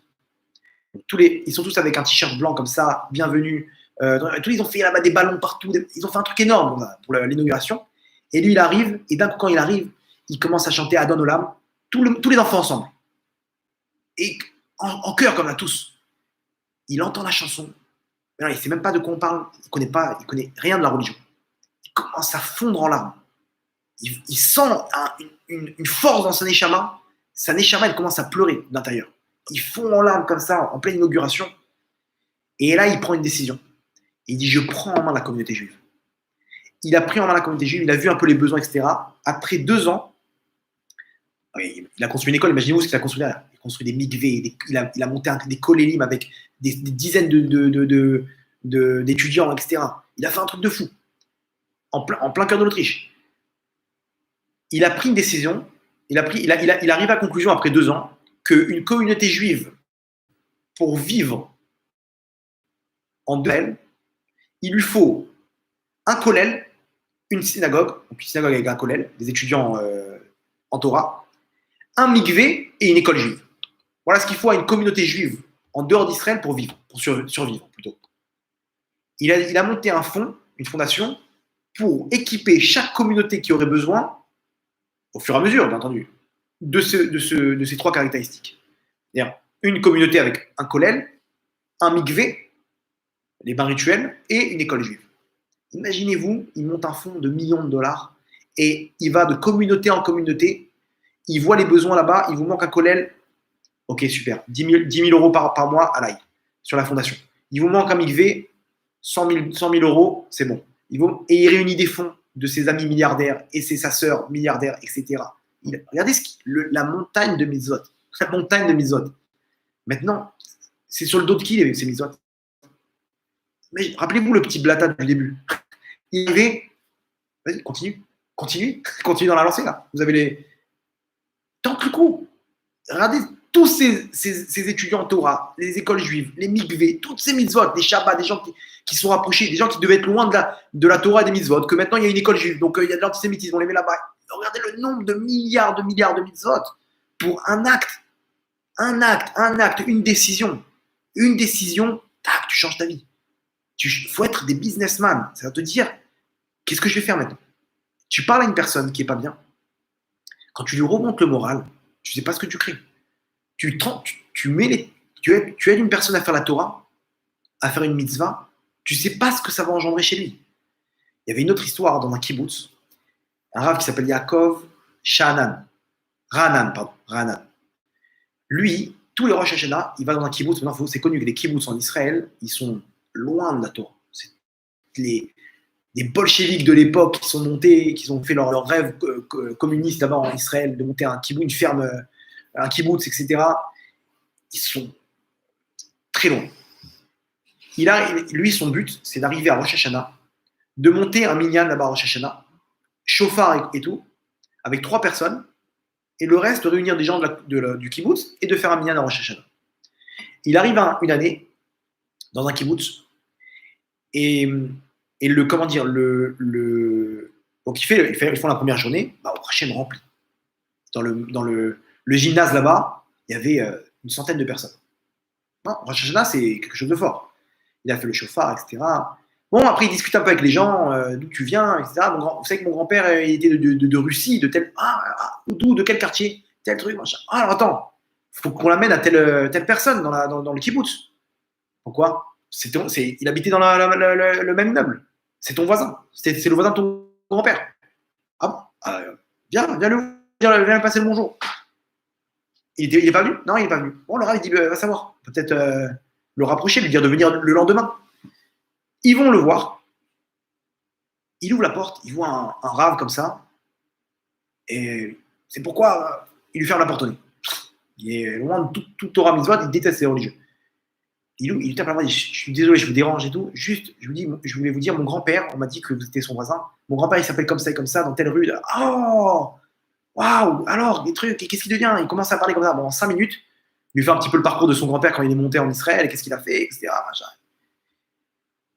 Ils sont tous avec un t-shirt blanc comme ça, bienvenue. Ils ont fait là-bas des ballons partout. Ils ont fait un truc énorme pour l'inauguration. Et lui, il arrive, et d'un coup, quand il arrive, il commence à chanter Adon Olam, tous les enfants ensemble. Et en chœur, comme là, tous. Il entend la chanson. Mais non, il ne sait même pas de quoi on parle. Il ne connaît rien de la religion. Il commence à fondre en larmes. Il sent une force dans son neshama. Sa neshama, elle commence à pleurer d'intérieur. Il fond en larmes comme ça, en pleine inauguration. Et là, il prend une décision. Il dit, je prends en main la communauté juive. Il a pris en main la communauté juive, il a vu un peu les besoins, etc. Après 2 ans, il a construit une école. Imaginez-vous ce qu'il a construit là. Il a construit des mikvés, il a monté des kolélim avec des dizaines d'étudiants, etc. Il a fait un truc de fou. En plein cœur de l'Autriche. Il a pris une décision. Il arrive à la conclusion après 2 ans qu'une communauté juive, pour vivre en deux, il lui faut un kollel, une synagogue avec un kollel, des étudiants en Torah, un mikvé et une école juive. Voilà ce qu'il faut à une communauté juive en dehors d'Israël pour vivre, pour survivre plutôt. Il a monté un fonds, une fondation, pour équiper chaque communauté qui aurait besoin, au fur et à mesure, bien entendu, de ces 3 caractéristiques. C'est-à-dire une communauté avec un kollel, un mikvé, les bains rituels, et une école juive. Imaginez-vous, il monte un fonds de millions de dollars et il va de communauté en communauté. Il voit les besoins là-bas. Il vous manque un kollel. Ok, super. 10 000 euros par mois à l'ail sur la fondation. Il vous manque un mikvé. 100 000 euros, c'est bon. Et il réunit des fonds de ses amis milliardaires et sa sœur milliardaire, etc. Regardez la montagne de mitzvot. La montagne de mitzvot. Maintenant, c'est sur le dos de qui ces mitzvot? Mais rappelez-vous le petit blata du début. Il avait. Vas-y, continue dans la lancée là. Vous avez les. Tant le coup. Regardez tous ces étudiants en Torah, les écoles juives, les mikvés, toutes ces mitzvot, les shabbats, des gens qui sont rapprochés, des gens qui devaient être loin de la Torah et des mitzvot, que maintenant il y a une école juive, donc il y a de l'antisémitisme, on les met là-bas. Regardez le nombre de milliards de mitzvot pour un acte, une décision. Une décision, tac, tu changes ta vie. Il faut être des businessmen. Ça va te dire, qu'est-ce que je vais faire maintenant? Tu parles à une personne qui n'est pas bien. Quand tu lui remontes le moral, tu ne sais pas ce que tu crées. Tu aides une personne à faire la Torah, à faire une mitzvah, tu ne sais pas ce que ça va engendrer chez lui. Il y avait une autre histoire dans un kibbutz, un rav qui s'appelle Yaakov Rahanan. Lui, tous les Rosh Hashanah, il va dans un kibbutz. Maintenant, c'est connu que les kibbutz en Israël, ils sont loin de la Torah. C'est les bolcheviks de l'époque qui sont montés, qui ont fait leur rêve communiste là-bas en Israël, de monter un kibbutz, une ferme, un kibbutz, etc. Ils sont très loin. Lui, son but, c'est d'arriver à Rosh Hashanah, de monter un minyan là-bas à Rosh Hashanah, chauffard et tout, avec 3 personnes, et le reste de réunir des gens du kibbutz et de faire un minyan à Rosh Hashanah. Il arrive une année dans un kibbutz et donc ils font la première journée, au Hachem rempli. Dans le gymnase là-bas, il y avait une centaine de personnes. Rosh Hashanah, c'est quelque chose de fort. Il a fait le chauffard, etc. Bon, après, il discute un peu avec les gens, d'où tu viens, etc. Vous savez que mon grand-père il était de Russie, de tel. D'où, de quel quartier? Tel truc, machin. Alors attends, il faut qu'on l'amène à telle personne dans le kibbutz. Pourquoi? Il habitait dans le même immeuble. C'est ton voisin. C'est le voisin de ton grand-père. Ah bon, viens le passer le bonjour. Il est pas venu? Non, il n'est pas venu. Bon, le Rav, il dit, va savoir. Peut-être le rapprocher, lui dire de venir le lendemain. Ils vont le voir. Il ouvre la porte, il voit un Rav comme ça. Et c'est pourquoi il lui ferme la porte au nez. Il est loin de tout Torah mitzvot, il déteste les religieux. Il tape la main, il dit, je suis désolé, je vous dérange et tout. Juste, je voulais vous dire, mon grand-père, on m'a dit que vous étiez son voisin. Mon grand-père, il s'appelle comme ça et comme ça, dans telle rue. Là. Oh, waouh, alors, des trucs, qu'est-ce qu'il devient? Il commence à parler comme ça. Bon, en 5 minutes, il lui fait un petit peu le parcours de son grand-père quand il est monté en Israël, qu'est-ce qu'il a fait, etc.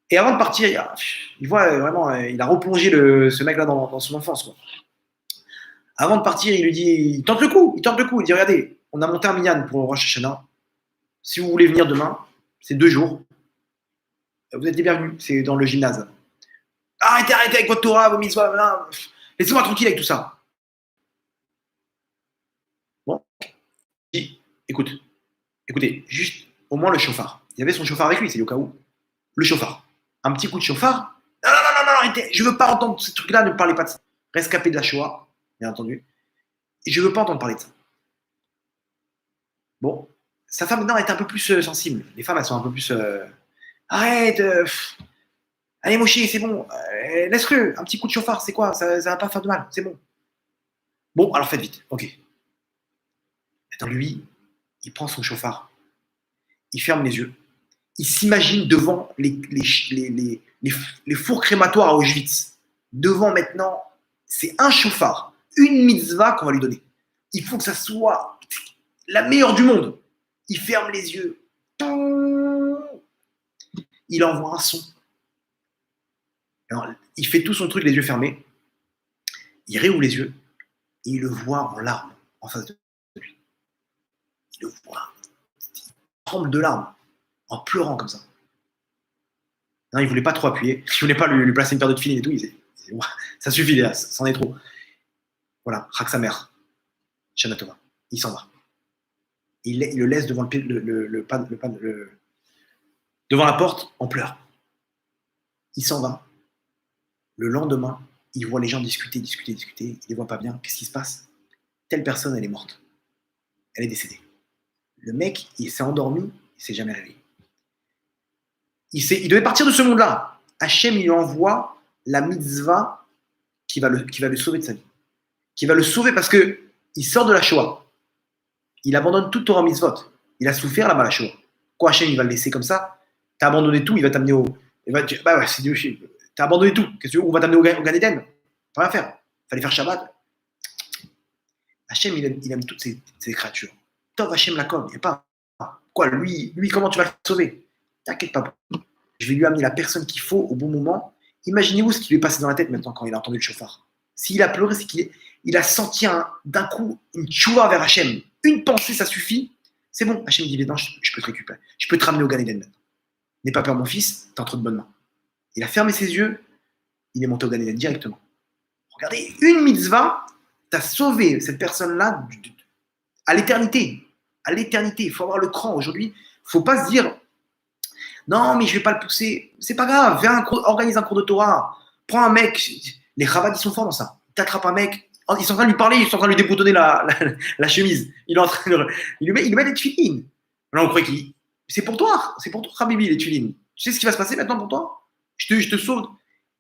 Et avant de partir, il voit vraiment, il a replongé ce mec-là dans son enfance. Quoi. Avant de partir, il lui dit, il tente le coup. Il dit, regardez, on a monté un minyan pour Rosh Hashanah. Si vous voulez venir demain, c'est 2 jours. Vous êtes les bienvenus, c'est dans le gymnase. Arrêtez avec votre Torah, vos mitzvahs. Laissez-moi tranquille avec tout ça. Bon, il dit, écoutez, juste au moins le chauffard. Il y avait son chauffard avec lui, c'est au cas où. Le chauffard. Un petit coup de chauffard. Non, arrêtez. Je ne veux pas entendre ce truc-là, ne parlez pas de ça. Rescapé de la Shoah, bien entendu. Et je ne veux pas entendre parler de ça. Bon, sa femme maintenant est un peu plus sensible. Les femmes, elles sont un peu plus. Arrête, allez Moshe, c'est bon. Laisse-le, un petit coup de chauffard, c'est quoi? Ça va pas faire de mal, c'est bon. Bon, alors faites vite, ok. Maintenant, lui, il prend son chauffard, il ferme les yeux, il s'imagine devant les fours crématoires à Auschwitz. Devant maintenant, c'est un chauffard, une mitzvah qu'on va lui donner. Il faut que ça soit la meilleure du monde. Il ferme les yeux. Il envoie un son. Alors, il fait tout son truc, les yeux fermés. Il réouvre les yeux et il le voit en larmes en face de lui. Il le voit. Il tremble de larmes en pleurant comme ça. Non, il ne voulait pas trop appuyer. Il ne voulait pas lui placer une paire de tefilines et tout. Il disait, ça suffit, là, c'en est trop. Voilà, Chak sa mère. Shana Tova. Il s'en va. Il le laisse devant devant la porte en pleurs. Il s'en va. Le lendemain, il voit les gens discuter. Il les voit pas bien. Qu'est-ce qui se passe? Telle personne, elle est morte. Elle est décédée. Le mec, il s'est endormi, il s'est jamais réveillé. Il devait partir de ce monde-là. Hachem, il lui envoie la mitzvah qui va le sauver de sa vie. Qui va le sauver parce que il sort de la Shoah. Il abandonne toute Torah mitzvot. Il a souffert là-bas la Shoah. Quoi, Hachem, il va le laisser comme ça? T'as abandonné tout, il va t'amener au. Bah ouais, c'est Dieu. T'as abandonné tout. Qu'est-ce que tu veux? On va t'amener au Gan Eden. Faut rien faire. Fallait faire Shabbat. Hachem, il aime toutes ces créatures. Tov Hachem Lakom, il n'y a pas. Quoi, lui, comment tu vas le sauver? T'inquiète pas. Je vais lui amener la personne qu'il faut au bon moment. Imaginez-vous ce qui lui est passé dans la tête maintenant quand il a entendu le chauffard. S'il a pleuré, c'est qu'il a senti d'un coup une tchouva vers Hachem. Une pensée, ça suffit. C'est bon. Hachem dit, non, je peux te récupérer. Je peux te ramener au Gan Eden maintenant. N'aie pas peur, mon fils, t'es entre de bonnes mains. Il a fermé ses yeux, il est monté au Gan Eden directement. Regardez, une mitzvah, t'as sauvé cette personne-là à l'éternité. À l'éternité. Il faut avoir le cran aujourd'hui. Il ne faut pas se dire, non, mais je ne vais pas le pousser. C'est pas grave, viens, organise un cours de Torah. Prends un mec. Les Chabad, ils sont forts dans ça. T'attrapes un mec. Ils sont en train de lui parler, ils sont en train de lui déboutonner la chemise. Il lui met des tefilines. Là, on croit qu'il. C'est pour toi, Habibi, les tefilines. Tu sais ce qui va se passer maintenant pour toi? Je te sauve.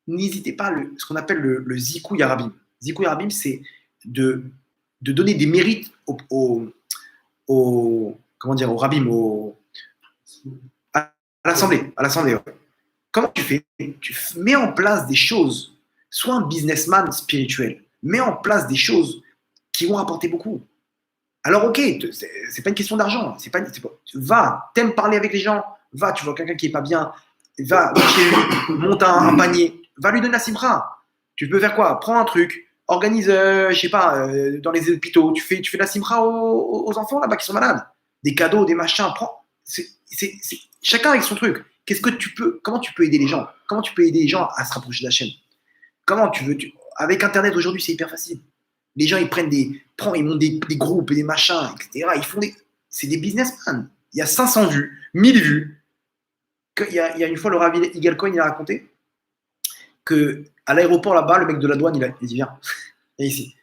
N'hésitez pas, ce qu'on appelle le Zikou Yarabim. Zikou Yarabim, c'est de donner des mérites au rabbin, à l'assemblée. Ouais. Comment tu fais? Tu mets en place des choses. Sois un businessman spirituel. Mets en place des choses qui vont apporter beaucoup. Alors, ok, c'est pas une question d'argent. Va, t'aimes parler avec les gens. Va, tu vois quelqu'un qui est pas bien. Va chez lui, monte un panier. Va lui donner la simra. Tu peux faire quoi? Prends un truc. Organise, je sais pas, dans les hôpitaux. Tu fais de la simra aux enfants là-bas qui sont malades. Des cadeaux, des machins. Prends. Chacun avec son truc. Comment tu peux aider les gens? Comment tu peux aider les gens à se rapprocher de la chaîne? Comment tu veux Avec Internet aujourd'hui, c'est hyper facile. Les gens, ils montent des groupes et des machins, etc. C'est des businessmen. Il y a 500 vues, 1000 vues. Il y a une fois, le Rav Yigal Cohen, il a raconté qu'à l'aéroport là-bas, le mec de la douane, il dit viens, viens ici.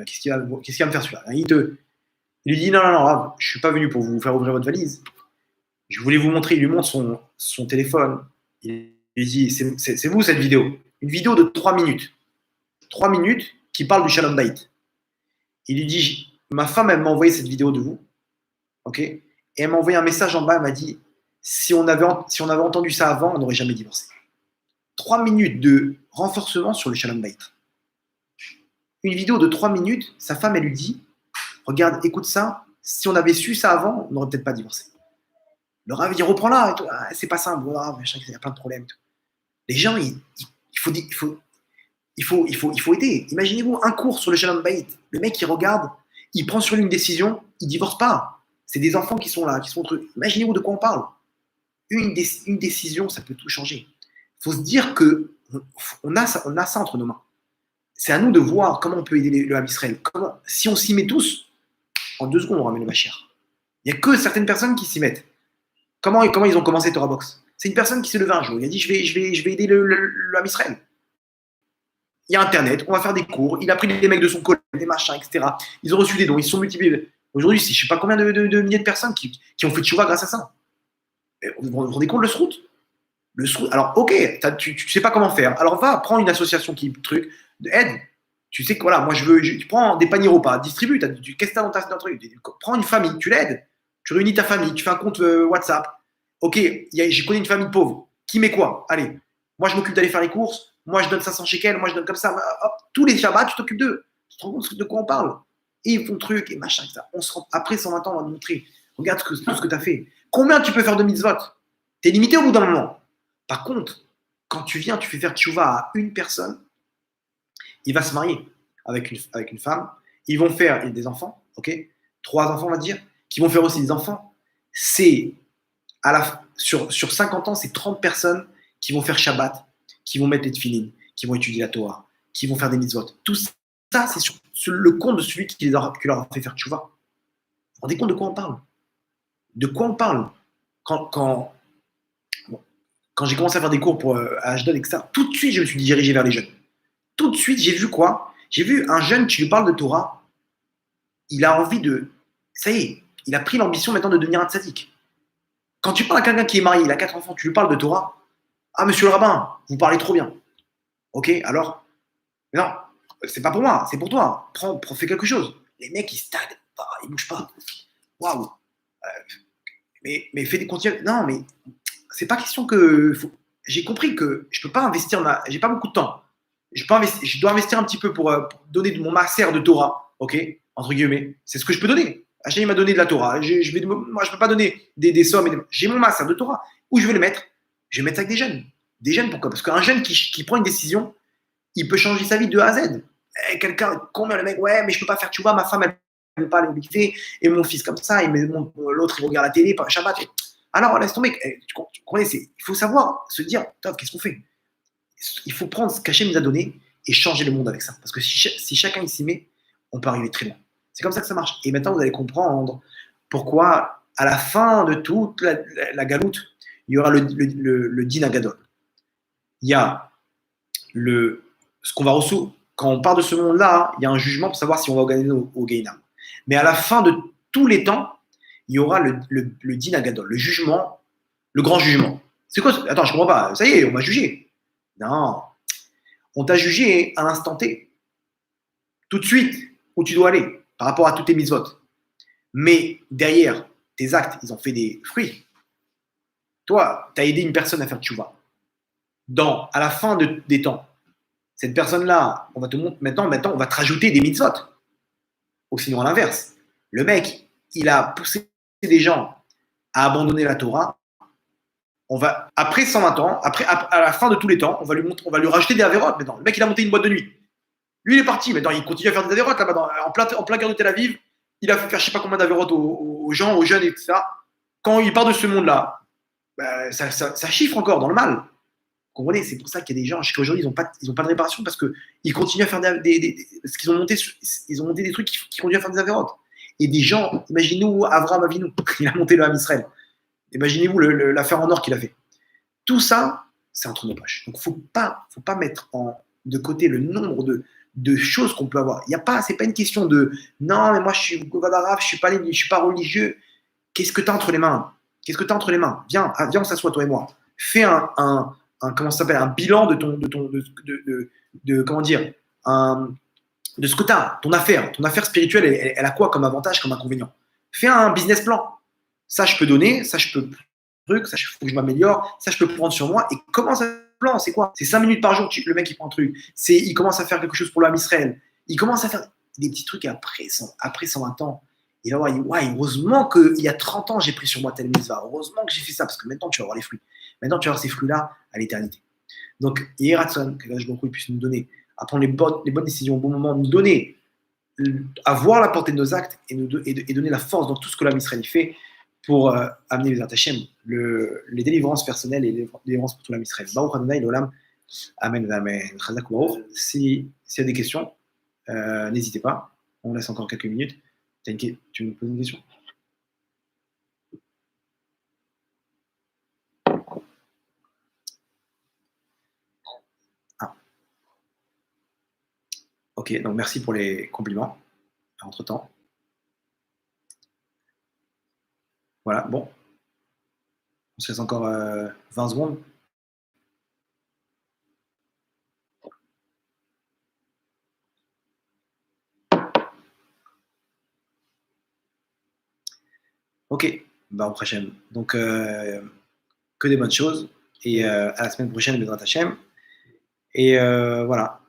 Qu'est-ce qu'il va me faire celui-là? Il lui dit non, non, non, Rav, je ne suis pas venu pour vous faire ouvrir votre valise. Je voulais vous montrer. Il lui montre son téléphone. Il lui dit c'est vous cette vidéo. Une vidéo de 3 minutes. 3 minutes qui parle du Shalom Bayit. Il lui dit ma femme, elle m'a envoyé cette vidéo de vous. Ok. Et elle m'a envoyé un message en bas. Elle m'a dit si on avait entendu ça avant, on n'aurait jamais divorcé. 3 minutes de renforcement sur le Shalom Bayit. Une vidéo de 3 minutes, sa femme, elle lui dit regarde, écoute ça, si on avait su ça avant, on n'aurait peut-être pas divorcé. Le Rav, il dit reprends-la, ah, c'est pas simple, il y a plein de problèmes. Les gens, il faut aider. Imaginez-vous un cours sur le Shalom Bayit. Le mec, il regarde, il prend sur lui une décision, il divorce pas. C'est des enfants qui sont là, qui sont entre eux. Imaginez-vous de quoi on parle. Une décision, ça peut tout changer. Il faut se dire qu'on a ça entre nos mains. C'est à nous de voir comment on peut aider le Ham Israël. Si on s'y met tous, en 2 secondes, on ramène le Mashiach. Il n'y a que certaines personnes qui s'y mettent. Comment ils ont commencé Torah Box? C'est une personne qui s'est levée un jour. Il a dit je vais aider le Ham Israël. Il y a Internet, on va faire des cours. Il a pris les mecs de son collège, des machins, etc. Ils ont reçu des dons, ils se sont multipliés. Aujourd'hui, je ne sais pas combien de milliers de personnes qui ont fait tchouva grâce à ça. Vous vous rendez compte le srout? Alors, ok, tu ne sais pas comment faire. Alors, va prendre une association qui aide. Tu sais que voilà, moi tu prends des paniers repas, distribue. Qu'est-ce que tu as dans ta truc? Prends une famille, tu l'aides. Tu réunis ta famille, tu fais un compte WhatsApp. Ok, je connais une famille pauvre. Qui met quoi? Allez, moi je m'occupe d'aller faire les courses. Moi je donne 500 shekels. Moi je donne comme ça. Hop, tous les Shabbats, tu t'occupes d'eux. Tu te rends compte de quoi on parle? Et ils font truc et machin. Ça. Après 120 ans, on va nous montrer. Regarde tout ce que tu as fait. Combien tu peux faire de mitzvot? Tu es limité au bout d'un moment. Par contre, quand tu viens, tu fais faire tchouva à une personne, il va se marier avec une femme. Ils vont faire des enfants, ok? 3 enfants, on va dire, qui vont faire aussi des enfants. C'est sur 50 ans, c'est 30 personnes qui vont faire Shabbat, qui vont mettre les tefilines, qui vont étudier la Torah, qui vont faire des mitzvot. Tout ça, c'est sur le compte de celui qui leur a fait faire tchouva. Vous vous rendez compte de quoi on parle? De quoi on parle? Quand j'ai commencé à faire des cours à Ashdod, etc., tout de suite, je me suis dirigé vers les jeunes. Tout de suite, j'ai vu quoi? J'ai vu un jeune, tu lui parles de Torah, il a envie de... Ça y est, il a pris l'ambition maintenant de devenir un tzaddik. Quand tu parles à quelqu'un qui est marié, il a 4 enfants, tu lui parles de Torah, ah, monsieur le rabbin, vous parlez trop bien. Ok, alors? Mais non, c'est pas pour moi, c'est pour toi. Fais quelque chose. Les mecs, ils stagnent, ils bougent pas. Waouh. Mais fais des continuels. Non, mais c'est pas question que... J'ai compris que je peux pas investir, j'ai pas beaucoup de temps. Je dois investir un petit peu pour donner de mon masser de Torah, ok, entre guillemets. C'est ce que je peux donner. Hachem m'a donné de la Torah. Moi, je ne peux pas donner des sommes. J'ai mon masser de Torah. Où je vais le mettre? Je vais le mettre avec des jeunes. Des jeunes, pourquoi? Parce qu'un jeune qui prend une décision, il peut changer sa vie de A à Z. Combien le mec, ouais, mais je ne peux pas faire tchouva, ma femme, elle ne veut pas aller au buffet, et mon fils comme ça, et l'autre, il regarde la télé, pas Shabbat. Alors, laisse tomber. Tu connais, il faut savoir se dire, qu'est-ce qu'on fait? Il faut prendre ce qu'Hachem nous a donné et changer le monde avec ça. Parce que si chacun s'y met, on peut arriver très loin. C'est comme ça que ça marche. Et maintenant, vous allez comprendre pourquoi, à la fin de toute la galoute, il y aura le din agadol. Il y a ce qu'on va recevoir. Quand on part de ce monde-là, il y a un jugement pour savoir si on va gagner au Gehinam. Mais à la fin de tous les temps, il y aura le din agadol, le jugement, le grand jugement. C'est quoi? Attends, je comprends pas. Ça y est, on m'a jugé. Non, on t'a jugé à l'instant T, tout de suite, où tu dois aller, par rapport à tous tes mitzvot. Mais derrière, tes actes, ils ont fait des fruits. Toi, tu as aidé une personne à faire tchouva. À la fin des temps, cette personne-là, on va te montrer, maintenant, on va te rajouter des mitzvot. Ou sinon, à l'inverse. Le mec, il a poussé des gens à abandonner la Torah. Après 120 ans, à la fin de tous les temps, on va lui rajouter des avérotes maintenant. Le mec, il a monté une boîte de nuit. Lui, il est parti. Maintenant, il continue à faire des avérotes là-bas, en plein cœur de Tel Aviv. Il a fait faire je ne sais pas combien d'avérotes aux gens, aux jeunes, etc. Quand il part de ce monde-là, ça chiffre encore dans le mal. Vous comprenez? C'est pour ça qu'il y a des gens, je sais qu'aujourd'hui, ils n'ont pas de réparation parce qu'ils continuent à faire ce qu'ils ont monté. Ils ont monté des trucs qui continuent à faire des avérotes. Et des gens, imaginez-vous Avraham Avinu, il a monté le Ham Israël. Imaginez-vous l'affaire en or qu'il a fait. Tout ça, c'est entre nos poches. Donc, faut pas mettre de côté le nombre de choses qu'on peut avoir. Il y a pas, c'est pas une question de non, mais moi je suis Govadarav, je suis pas religieux. Qu'est-ce que tu as entre les mains? Qu'est-ce que tu as entre les mains? Viens, viens, on s'assoit, toi et moi. Fais comment ça s'appelle, un bilan comment dire, de ce que tu as, ton affaire spirituelle, elle a quoi comme avantage, comme inconvénient? Fais un business plan. Ça, je peux donner, ça, je peux truc, ça, il faut que je m'améliore, ça, je peux prendre sur moi. Et commence à plan, c'est quoi? C'est 5 minutes par jour, le mec, il prend un truc. Il commence à faire quelque chose pour l'âme Israël. Il commence à faire des petits trucs après 120 ans. Il va voir, ouais, heureusement qu'il y a 30 ans, j'ai pris sur moi tel mitzvah. Heureusement que j'ai fait ça, parce que maintenant, tu vas avoir les flux. Maintenant, tu vas avoir ces flux-là à l'éternité. Donc, Yeratson, que Kadosh Baruch Hu puisse nous donner, à prendre les bonnes décisions au bon moment, nous donner, à voir la portée de nos actes et donner la force dans tout ce que l'âme Israël fait pour amener les Hachem, les délivrances personnelles et les délivrances pour tout l'âme Israël. Baruch Adonai l'olam. Amen, amen. Chazak Baruch. S'il y a des questions, n'hésitez pas. On laisse encore quelques minutes. Tu veux me poser une question? Ah. Ok, donc merci pour les compliments. Entre-temps. Voilà, bon. On se laisse encore 20 secondes. Ok, bah, au prochain. Donc, que des bonnes choses. Et à la semaine prochaine, Bezrat Hachem. Et voilà.